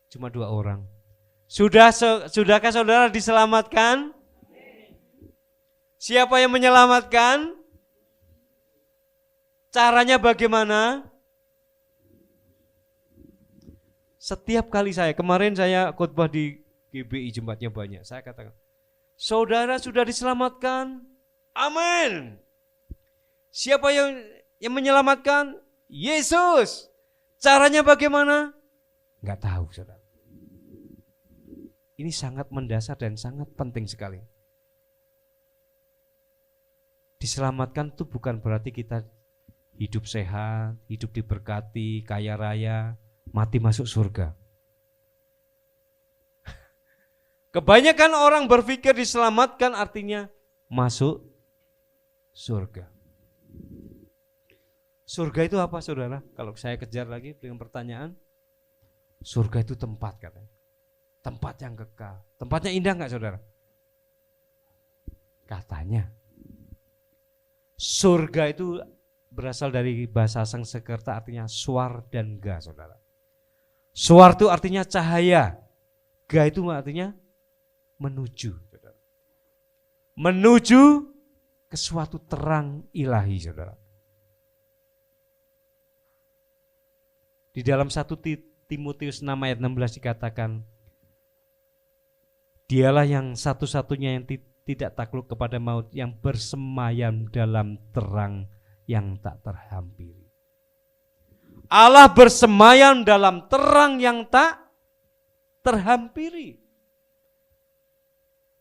Cuma 2 orang. Sudahkah saudara diselamatkan? Siapa yang menyelamatkan? Caranya bagaimana? Setiap kali kemarin saya khotbah di GBI jemaatnya banyak, saya katakan, saudara sudah diselamatkan, amin. Siapa yang menyelamatkan? Yesus. Caranya bagaimana? Enggak tahu saudara. Ini sangat mendasar dan sangat penting sekali. Diselamatkan itu bukan berarti kita hidup sehat, hidup diberkati, kaya raya, mati masuk surga. Kebanyakan orang berpikir diselamatkan artinya masuk surga. Surga itu apa saudara? Kalau saya kejar lagi dengan pertanyaan, surga itu tempat katanya. Tempat yang kekal. Tempatnya indah enggak saudara? Katanya. Surga itu berasal dari bahasa Sanskerta artinya swar dan ga saudara. Swar itu artinya cahaya. Ga itu artinya menuju. Saudara. Menuju ke suatu terang ilahi saudara. Di dalam 1 Timotius 6 ayat 16 dikatakan, dialah yang satu-satunya yang tidak takluk kepada maut, yang bersemayam dalam terang yang tak terhampiri. Allah bersemayam dalam terang yang tak terhampiri.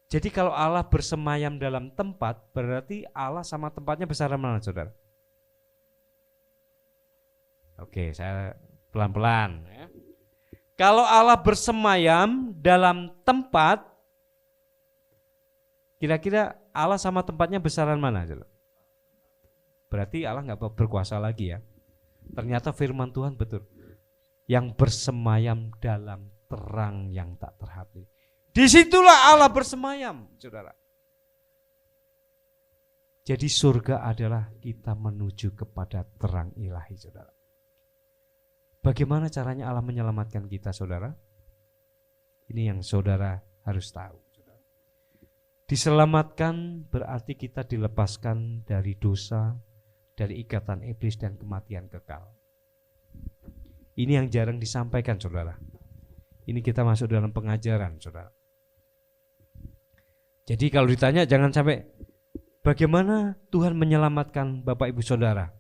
Jadi kalau Allah bersemayam dalam tempat, berarti Allah sama tempatnya besaran mana saudara? Oke, saya pelan-pelan. Kalau Allah bersemayam dalam tempat, kira-kira Allah sama tempatnya besaran mana? Berarti Allah nggak berkuasa lagi ya. Ternyata firman Tuhan betul. Yang bersemayam dalam terang yang tak terhampiri. Disitulah Allah bersemayam, saudara. Jadi surga adalah kita menuju kepada terang ilahi, saudara. Bagaimana caranya Allah menyelamatkan kita, saudara? Ini yang saudara harus tahu. Diselamatkan berarti kita dilepaskan dari dosa, dari ikatan iblis dan kematian kekal. Ini yang jarang disampaikan saudara. Ini kita masuk dalam pengajaran saudara. Jadi kalau ditanya jangan sampai bagaimana Tuhan menyelamatkan Bapak Ibu Saudara.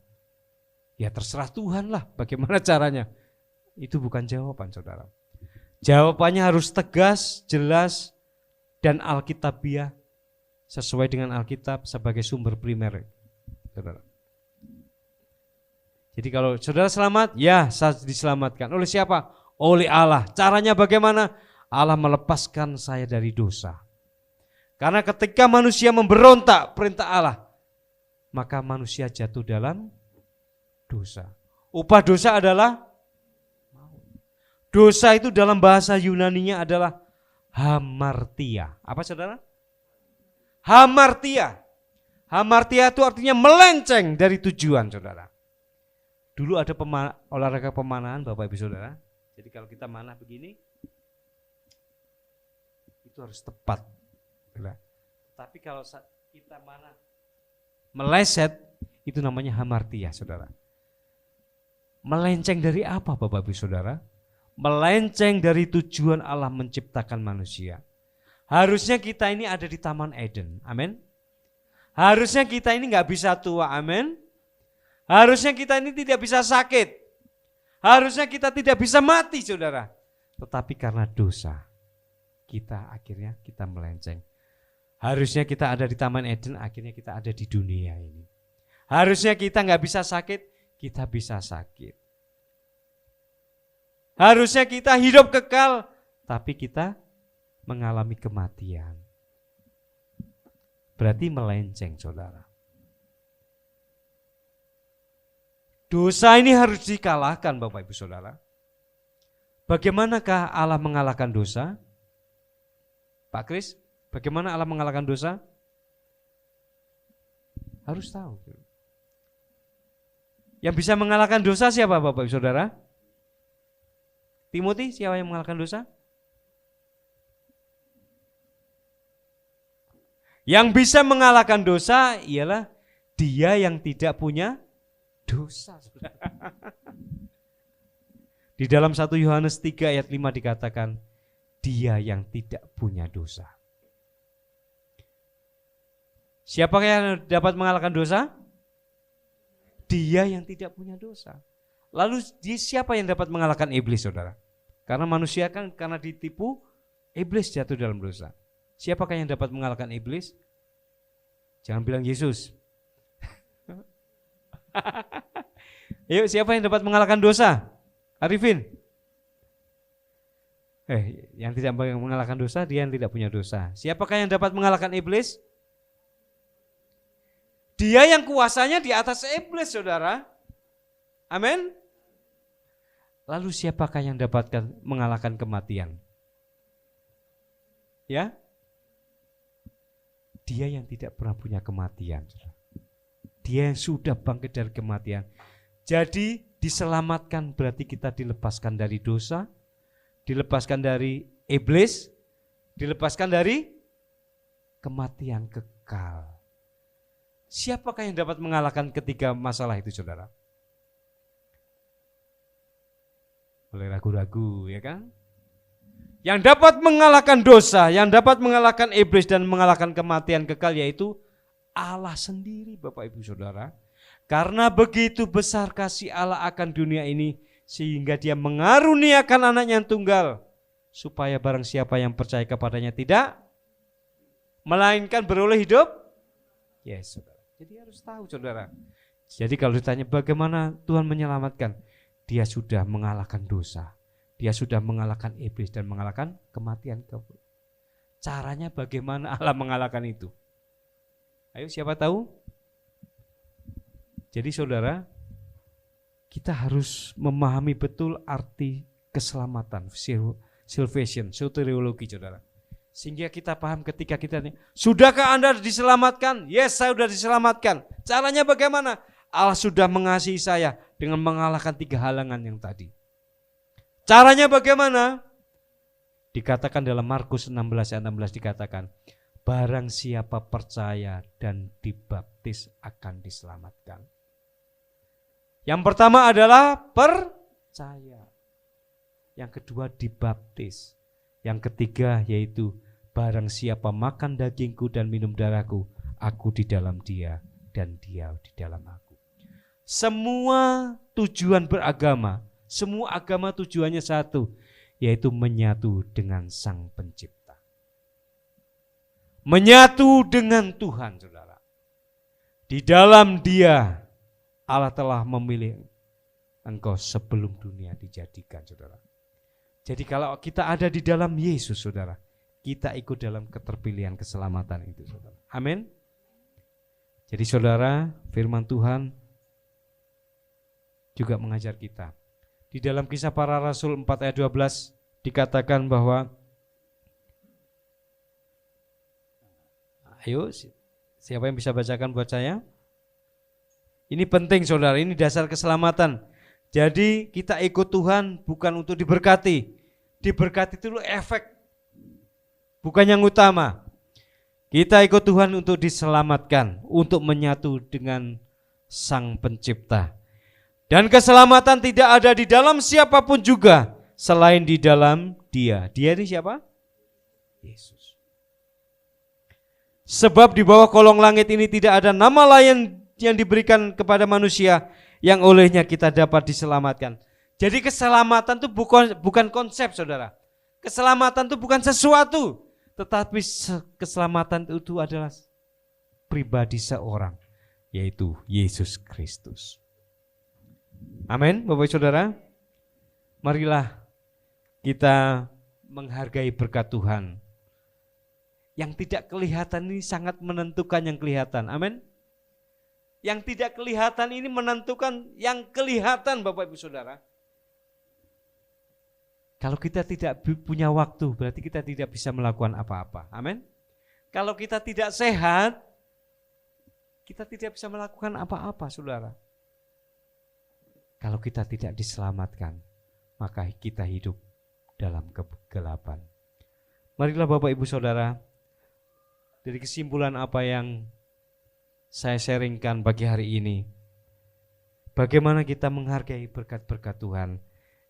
Ya terserah Tuhan lah bagaimana caranya. Itu bukan jawaban saudara. Jawabannya harus tegas, jelas, dan alkitabiah sesuai dengan Alkitab sebagai sumber primer, saudara. Jadi kalau saudara selamat, ya saya diselamatkan. Oleh siapa? Oleh Allah. Caranya bagaimana? Allah melepaskan saya dari dosa. Karena ketika manusia memberontak perintah Allah, maka manusia jatuh dalam dosa. Upah dosa adalah maut. Dosa itu dalam bahasa Yunaninya adalah hamartia. Apa saudara? Hamartia. Hamartia itu artinya melenceng dari tujuan saudara. Dulu ada olahraga pemanahan Bapak Ibu Saudara. Jadi kalau kita manah begini, itu harus tepat. Tapi kalau kita manah meleset, itu namanya hamartia saudara. Melenceng dari apa Bapak Ibu Saudara? Melenceng dari tujuan Allah menciptakan manusia. Harusnya kita ini ada di Taman Eden, amin. Harusnya kita ini gak bisa tua, amin. Harusnya kita ini tidak bisa sakit. Harusnya kita tidak bisa mati saudara. Tetapi karena dosa, akhirnya kita melenceng. Harusnya kita ada di Taman Eden, akhirnya kita ada di dunia ini. Harusnya kita gak bisa sakit, kita bisa sakit. Harusnya kita hidup kekal, tapi kita mengalami kematian. Berarti melenceng, saudara. Dosa ini harus dikalahkan, Bapak Ibu Saudara. Bagaimanakah Allah mengalahkan dosa? Pak Kris, bagaimana Allah mengalahkan dosa? Harus tahu. Yang bisa mengalahkan dosa siapa, Bapak Ibu Saudara? Timothy, siapa yang mengalahkan dosa? Yang bisa mengalahkan dosa ialah dia yang tidak punya dosa. Di dalam 1 Yohanes 3 ayat 5 dikatakan, dia yang tidak punya dosa. Siapa yang dapat mengalahkan dosa? Dia yang tidak punya dosa. Lalu siapa yang dapat mengalahkan iblis, saudara? Karena manusia kan karena ditipu, iblis jatuh dalam dosa. Siapakah yang dapat mengalahkan iblis? Jangan bilang Yesus. Yuk, siapa yang dapat mengalahkan dosa? Arifin. Yang tidak mengalahkan dosa, dia yang tidak punya dosa. Siapakah yang dapat mengalahkan iblis? Dia yang kuasanya di atas iblis, saudara. Amin. Lalu siapakah yang dapat mengalahkan kematian? Ya, dia yang tidak pernah punya kematian. Dia yang sudah bangkit dari kematian. Jadi diselamatkan berarti kita dilepaskan dari dosa, dilepaskan dari iblis, dilepaskan dari kematian kekal. Siapakah yang dapat mengalahkan ketiga masalah itu, saudara? Boleh ragu-ragu, ya kan? Yang dapat mengalahkan dosa, yang dapat mengalahkan iblis dan mengalahkan kematian kekal yaitu Allah sendiri, Bapak Ibu Saudara. Karena begitu besar kasih Allah akan dunia ini sehingga dia mengaruniakan anaknya yang tunggal supaya barang siapa yang percaya kepadanya tidak melainkan beroleh hidup. Yes, saudara. Jadi harus tahu, saudara. Jadi kalau ditanya bagaimana Tuhan menyelamatkan, dia sudah mengalahkan dosa. Dia sudah mengalahkan iblis dan mengalahkan kematian. Caranya bagaimana Allah mengalahkan itu? Ayo, siapa tahu? Jadi saudara, kita harus memahami betul arti keselamatan, salvation, soteriologi, saudara. Sehingga kita paham ketika kita tanya, sudahkah Anda diselamatkan? Yes, saya sudah diselamatkan. Caranya bagaimana? Allah sudah mengasihi saya dengan mengalahkan 3 halangan yang tadi. Caranya bagaimana? Dikatakan dalam Markus 16 ayat 16 dikatakan, barang siapa percaya dan dibaptis akan diselamatkan. Yang pertama adalah percaya. Yang kedua dibaptis. Yang ketiga yaitu barang siapa makan dagingku dan minum darahku, aku di dalam dia dan dia di dalam aku. Semua tujuan beragama, semua agama tujuannya satu, yaitu menyatu dengan Sang Pencipta. Menyatu dengan Tuhan, saudara. Di dalam dia, Allah telah memilih engkau sebelum dunia dijadikan, saudara. Jadi kalau kita ada di dalam Yesus, saudara, kita ikut dalam keterpilihan keselamatan itu, saudara. Amin. Jadi saudara, firman Tuhan juga mengajar kita. Di dalam Kisah Para Rasul 4 ayat 12 dikatakan bahwa, ayo siapa yang bisa bacakan buat saya? Ini penting, saudara, ini dasar keselamatan. Jadi kita ikut Tuhan bukan untuk diberkati. Diberkati itu efek, bukan yang utama. Kita ikut Tuhan untuk diselamatkan, untuk menyatu dengan Sang Pencipta. Dan keselamatan tidak ada di dalam siapapun juga selain di dalam Dia. Dia ini siapa? Yesus. Sebab di bawah kolong langit ini tidak ada nama lain yang diberikan kepada manusia yang olehnya kita dapat diselamatkan. Jadi keselamatan itu bukan konsep, saudara. Keselamatan itu bukan sesuatu, tetapi keselamatan itu adalah pribadi seorang, yaitu Yesus Kristus. Amin, Bapak Saudara. Marilah kita menghargai berkat Tuhan. Yang tidak kelihatan ini sangat menentukan yang kelihatan. Amin. Yang tidak kelihatan ini menentukan yang kelihatan, Bapak Ibu Saudara. Kalau kita tidak punya waktu, berarti kita tidak bisa melakukan apa-apa. Amin. Kalau kita tidak sehat, kita tidak bisa melakukan apa-apa, Saudara. Kalau kita tidak diselamatkan, maka kita hidup dalam kegelapan. Marilah Bapak Ibu Saudara, dari kesimpulan apa yang saya sharingkan pagi hari ini, bagaimana kita menghargai berkat-berkat Tuhan.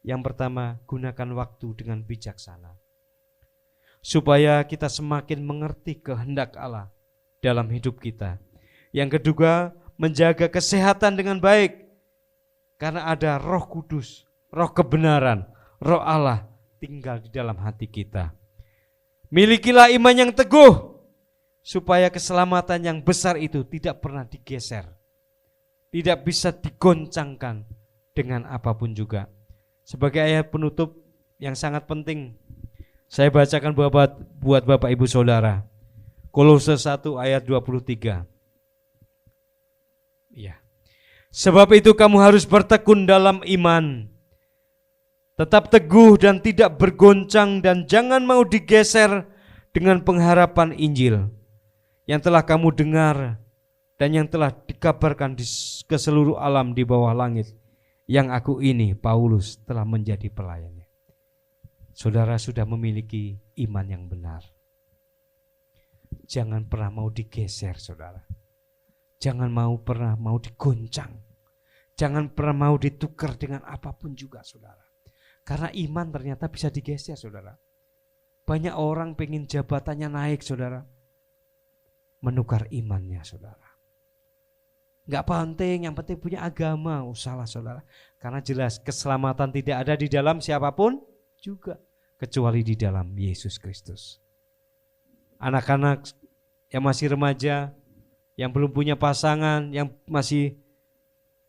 Yang pertama, gunakan waktu dengan bijaksana, supaya kita semakin mengerti kehendak Allah dalam hidup kita. Yang kedua, menjaga kesehatan dengan baik, karena ada Roh Kudus, Roh kebenaran, Roh Allah tinggal di dalam hati kita. Milikilah iman yang teguh, supaya keselamatan yang besar itu tidak pernah digeser, tidak bisa digoncangkan dengan apapun juga. Sebagai ayat penutup yang sangat penting, saya bacakan buat Bapak Ibu Saudara, Kolose 1 ayat 23. Iya. Sebab itu kamu harus bertekun dalam iman, tetap teguh dan tidak bergoncang, dan jangan mau digeser dengan pengharapan Injil yang telah kamu dengar dan yang telah dikabarkan ke seluruh alam di bawah langit, yang aku ini, Paulus, telah menjadi pelayannya. Saudara sudah memiliki iman yang benar. Jangan pernah mau digeser, saudara. Jangan pernah mau digoncang. Jangan pernah mau ditukar dengan apapun juga, saudara. Karena iman ternyata bisa digeser, saudara. Banyak orang pengen jabatannya naik, saudara. Menukar imannya, saudara. Enggak penting, yang penting punya agama. Salah, saudara. Karena jelas keselamatan tidak ada di dalam siapapun juga, kecuali di dalam Yesus Kristus. Anak-anak yang masih remaja, yang belum punya pasangan, yang masih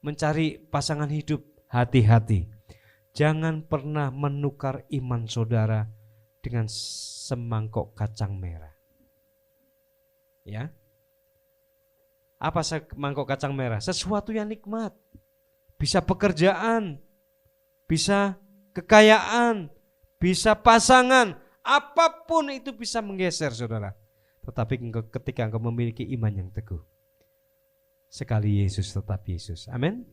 mencari pasangan hidup, hati-hati. Jangan pernah menukar iman saudara dengan semangkok kacang merah. Ya. Apa semangkok kacang merah? Sesuatu yang nikmat. Bisa pekerjaan, bisa kekayaan, bisa pasangan, apapun itu bisa menggeser, saudara. Tetapi ketika engkau memiliki iman yang teguh, sekali Yesus tetap Yesus. Amin.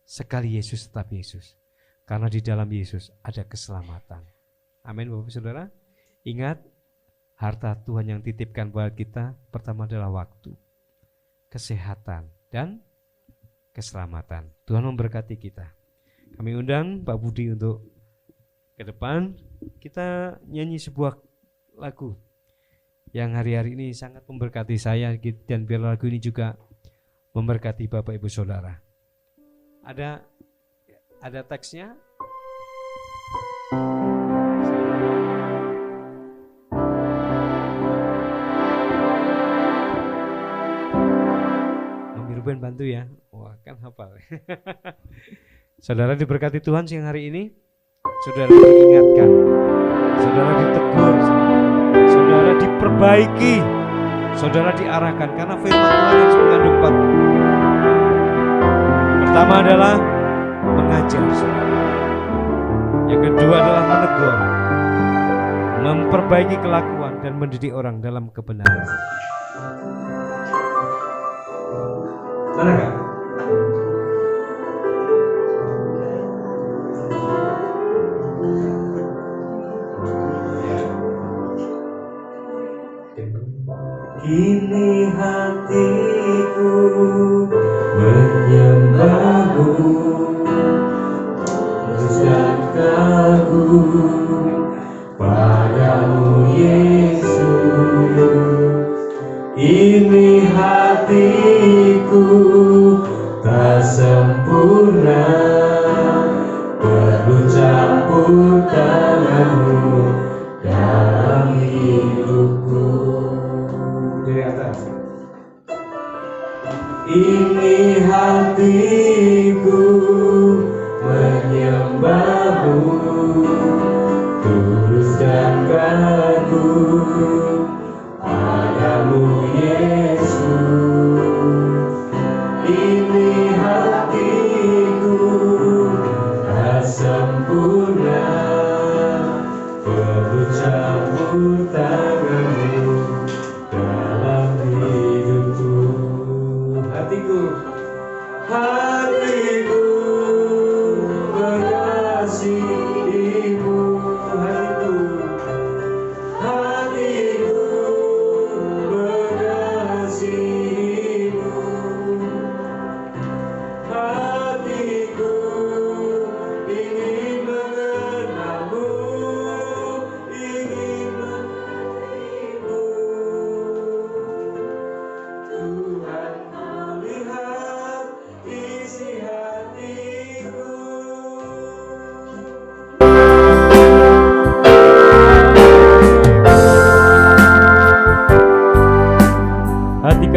Sekali Yesus tetap Yesus. Karena di dalam Yesus ada keselamatan. Amin, Bapak Saudara. Ingat, harta Tuhan yang titipkan buat kita pertama adalah waktu, kesehatan, dan keselamatan. Tuhan memberkati kita. Kami undang Pak Budi untuk ke depan. Kita nyanyi sebuah lagu yang hari-hari ini sangat memberkati saya, dan biar lagu ini juga memberkati Bapak Ibu Saudara. Ada teksnya. Mami Ruben bantu ya. Wah, kan hafal. Saudara diberkati Tuhan siang hari ini. Saudara diingatkan, saudara ditegur, saudara diperbaiki, saudara diarahkan, karena firman Tuhan harus mengandung empat. Pertama adalah mengajar, saudara. Yang kedua adalah menegur, memperbaiki kelakuan, dan mendidik orang dalam kebenaran. Mana Kak? Kini hatiku menyembahmu, dan kagum padamu Yesus. Ini hatiku tak sempurna, perlu campur tanganmu dalam hidupku. Dari atas. Ini hatiku menyembahmu,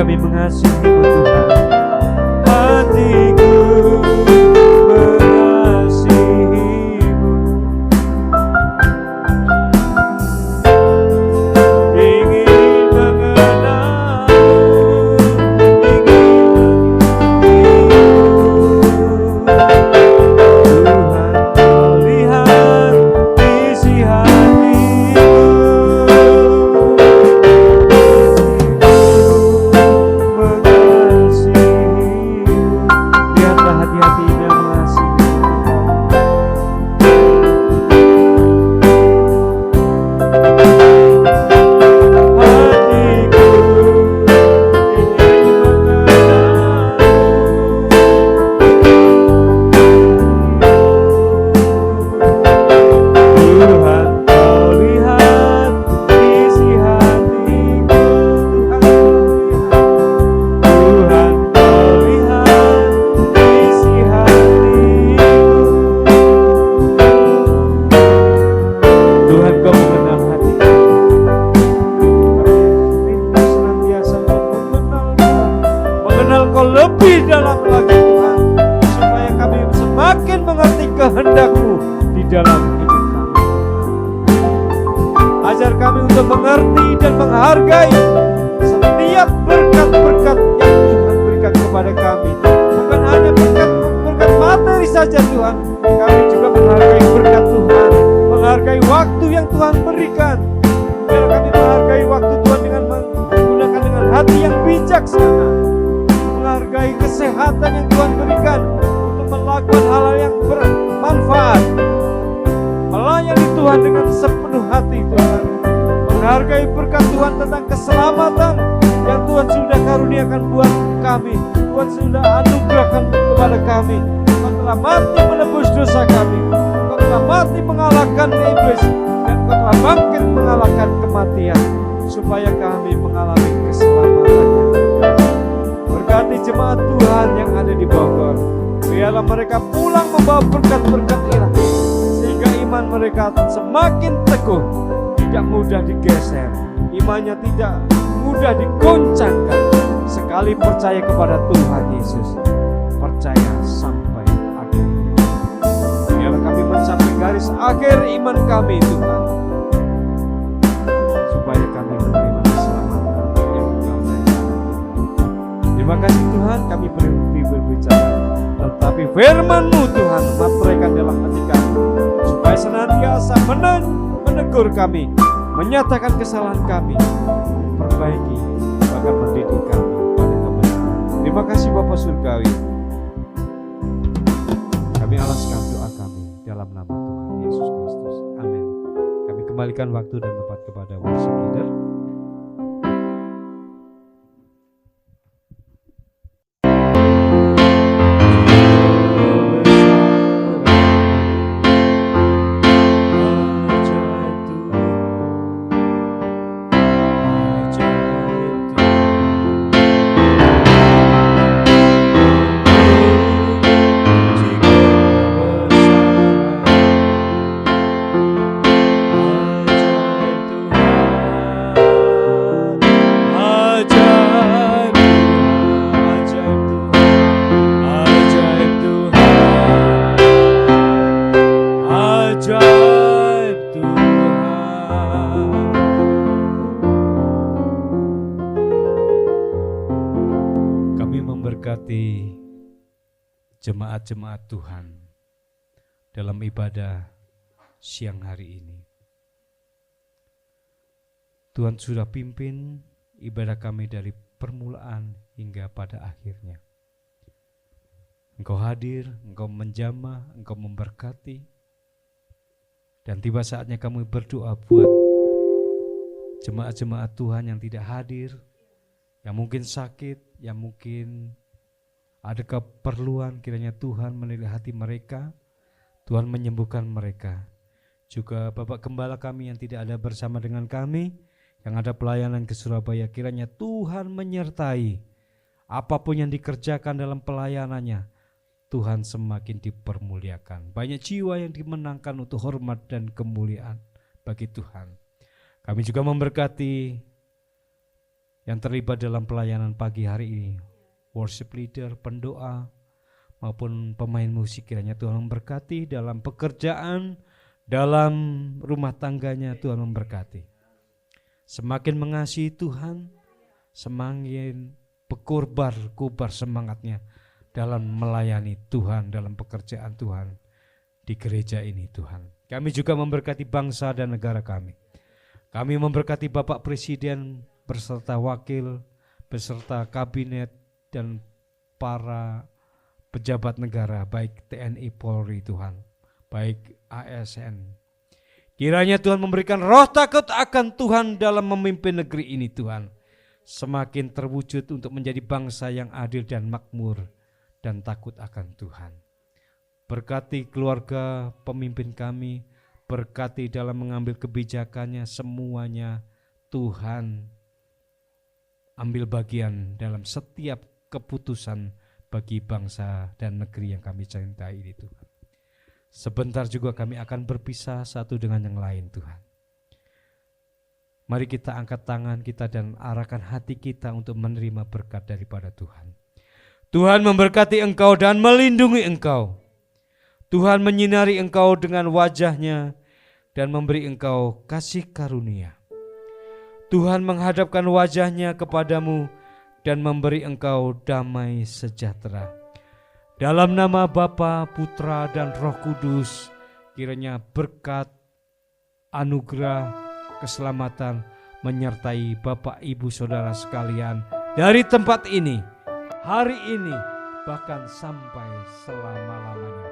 kami mengasihi-Mu Tuhan. Hatiku mengasihi-Mu, ingin mengenal-Mu, Tuhan kau lihat isi hatiku. Lihatlah hati-hatinya mengasihi hatiku, ingin Tuhan kau lihat isi hatiku. Tuhan kau lihat isi hatiku. Tuhan kau mengenal hatiku. Kami rindu senantiasa mengenal kau lebih dalam lagi Tuhan, supaya kami semakin mengerti kehendak-Mu di dalam hidup kami. Ajar kami untuk mengerti dan menghargai setiap berkat-berkat yang Tuhan berikan kepada kami. Bukan hanya berkat materi saja Tuhan, kami juga menghargai berkat Tuhan, menghargai waktu yang Tuhan berikan. Biar kami menghargai waktu Tuhan dengan menggunakan dengan hati yang bijaksana, menghargai kesehatan yang Tuhan berikan untuk melakukan hal-hal yang bermanfaat, melayani Tuhan dengan sepenuh hati Tuhan, menghargai berkat Tuhan tentang keselamatan yang Tuhan sudah karuniakan buat kami. Tuhan sudah anugerahkan kepada kami. Engkau telah mati menebus dosa kami. Engkau telah mati mengalahkan iblis, dan Engkau telah bangkit mengalahkan kematian, supaya kami mengalami keselamatan. Berkati jemaat Tuhan yang ada di Bogor. Biarlah mereka pulang membawa berkat-berkat ilahi, sehingga iman mereka semakin teguh, tidak mudah digeser, imannya tidak mudah digoncangkan. Sekali percaya kepada Tuhan Yesus, percaya sampai akhir. Biarlah kami mencapai garis akhir iman kami Tuhan, supaya kami menerima keselamatan yang Engkau berikan. Terima kasih Tuhan, kami berhenti berbicara, tetapi firman-Mu Tuhan materaikan dalam hati kami, supaya senantiasa menegur kami, menyatakan kesalahan kami, perbaiki, bahkan mendidik kami pada kebenaran. Terima kasih Bapa Surgawi. Kami alaskan doa kami dalam nama Tuhan Yesus Kristus. Amin. Kami kembalikan waktu dan tempat kepada worship leader. Jemaat-jemaat Tuhan dalam ibadah siang hari ini. Tuhan sudah pimpin ibadah kami dari permulaan hingga pada akhirnya. Engkau hadir, Engkau menjamah, Engkau memberkati. Dan tiba saatnya kami berdoa buat jemaat-jemaat Tuhan yang tidak hadir, yang mungkin sakit, yang mungkin ada keperluan, kiranya Tuhan melihat hati mereka, Tuhan menyembuhkan mereka. Juga Bapak Gembala kami yang tidak ada bersama dengan kami, yang ada pelayanan ke Surabaya, kiranya Tuhan menyertai. Apapun yang dikerjakan dalam pelayanannya, Tuhan semakin dipermuliakan. Banyak jiwa yang dimenangkan untuk hormat dan kemuliaan bagi Tuhan. Kami juga memberkati yang terlibat dalam pelayanan pagi hari ini, worship leader, pendoa, maupun pemain musik. Kiranya Tuhan memberkati dalam pekerjaan, dalam rumah tangganya. Tuhan memberkati. Semakin mengasihi Tuhan, semakin berkobar semangatnya dalam melayani Tuhan, dalam pekerjaan Tuhan di gereja ini Tuhan. Kami juga memberkati bangsa dan negara kami. Kami memberkati Bapak Presiden beserta wakil, beserta kabinet dan para pejabat negara, baik TNI, Polri Tuhan, baik ASN. Kiranya Tuhan memberikan roh takut akan Tuhan dalam memimpin negeri ini Tuhan. Semakin terwujud untuk menjadi bangsa yang adil dan makmur dan takut akan Tuhan. Berkati keluarga pemimpin kami, berkati dalam mengambil kebijakannya, semuanya Tuhan ambil bagian dalam setiap keputusan bagi bangsa dan negeri yang kami cintai ini Tuhan. Sebentar juga kami akan berpisah satu dengan yang lain Tuhan. Mari kita angkat tangan kita dan arahkan hati kita untuk menerima berkat daripada Tuhan. Tuhan memberkati engkau dan melindungi engkau. Tuhan menyinari engkau dengan wajah-Nya dan memberi engkau kasih karunia. Tuhan menghadapkan wajah-Nya kepadamu dan memberi engkau damai sejahtera. Dalam nama Bapa, Putra dan Roh Kudus, kiranya berkat, anugerah, keselamatan menyertai Bapak Ibu Saudara sekalian dari tempat ini, hari ini, bahkan sampai selama-lamanya.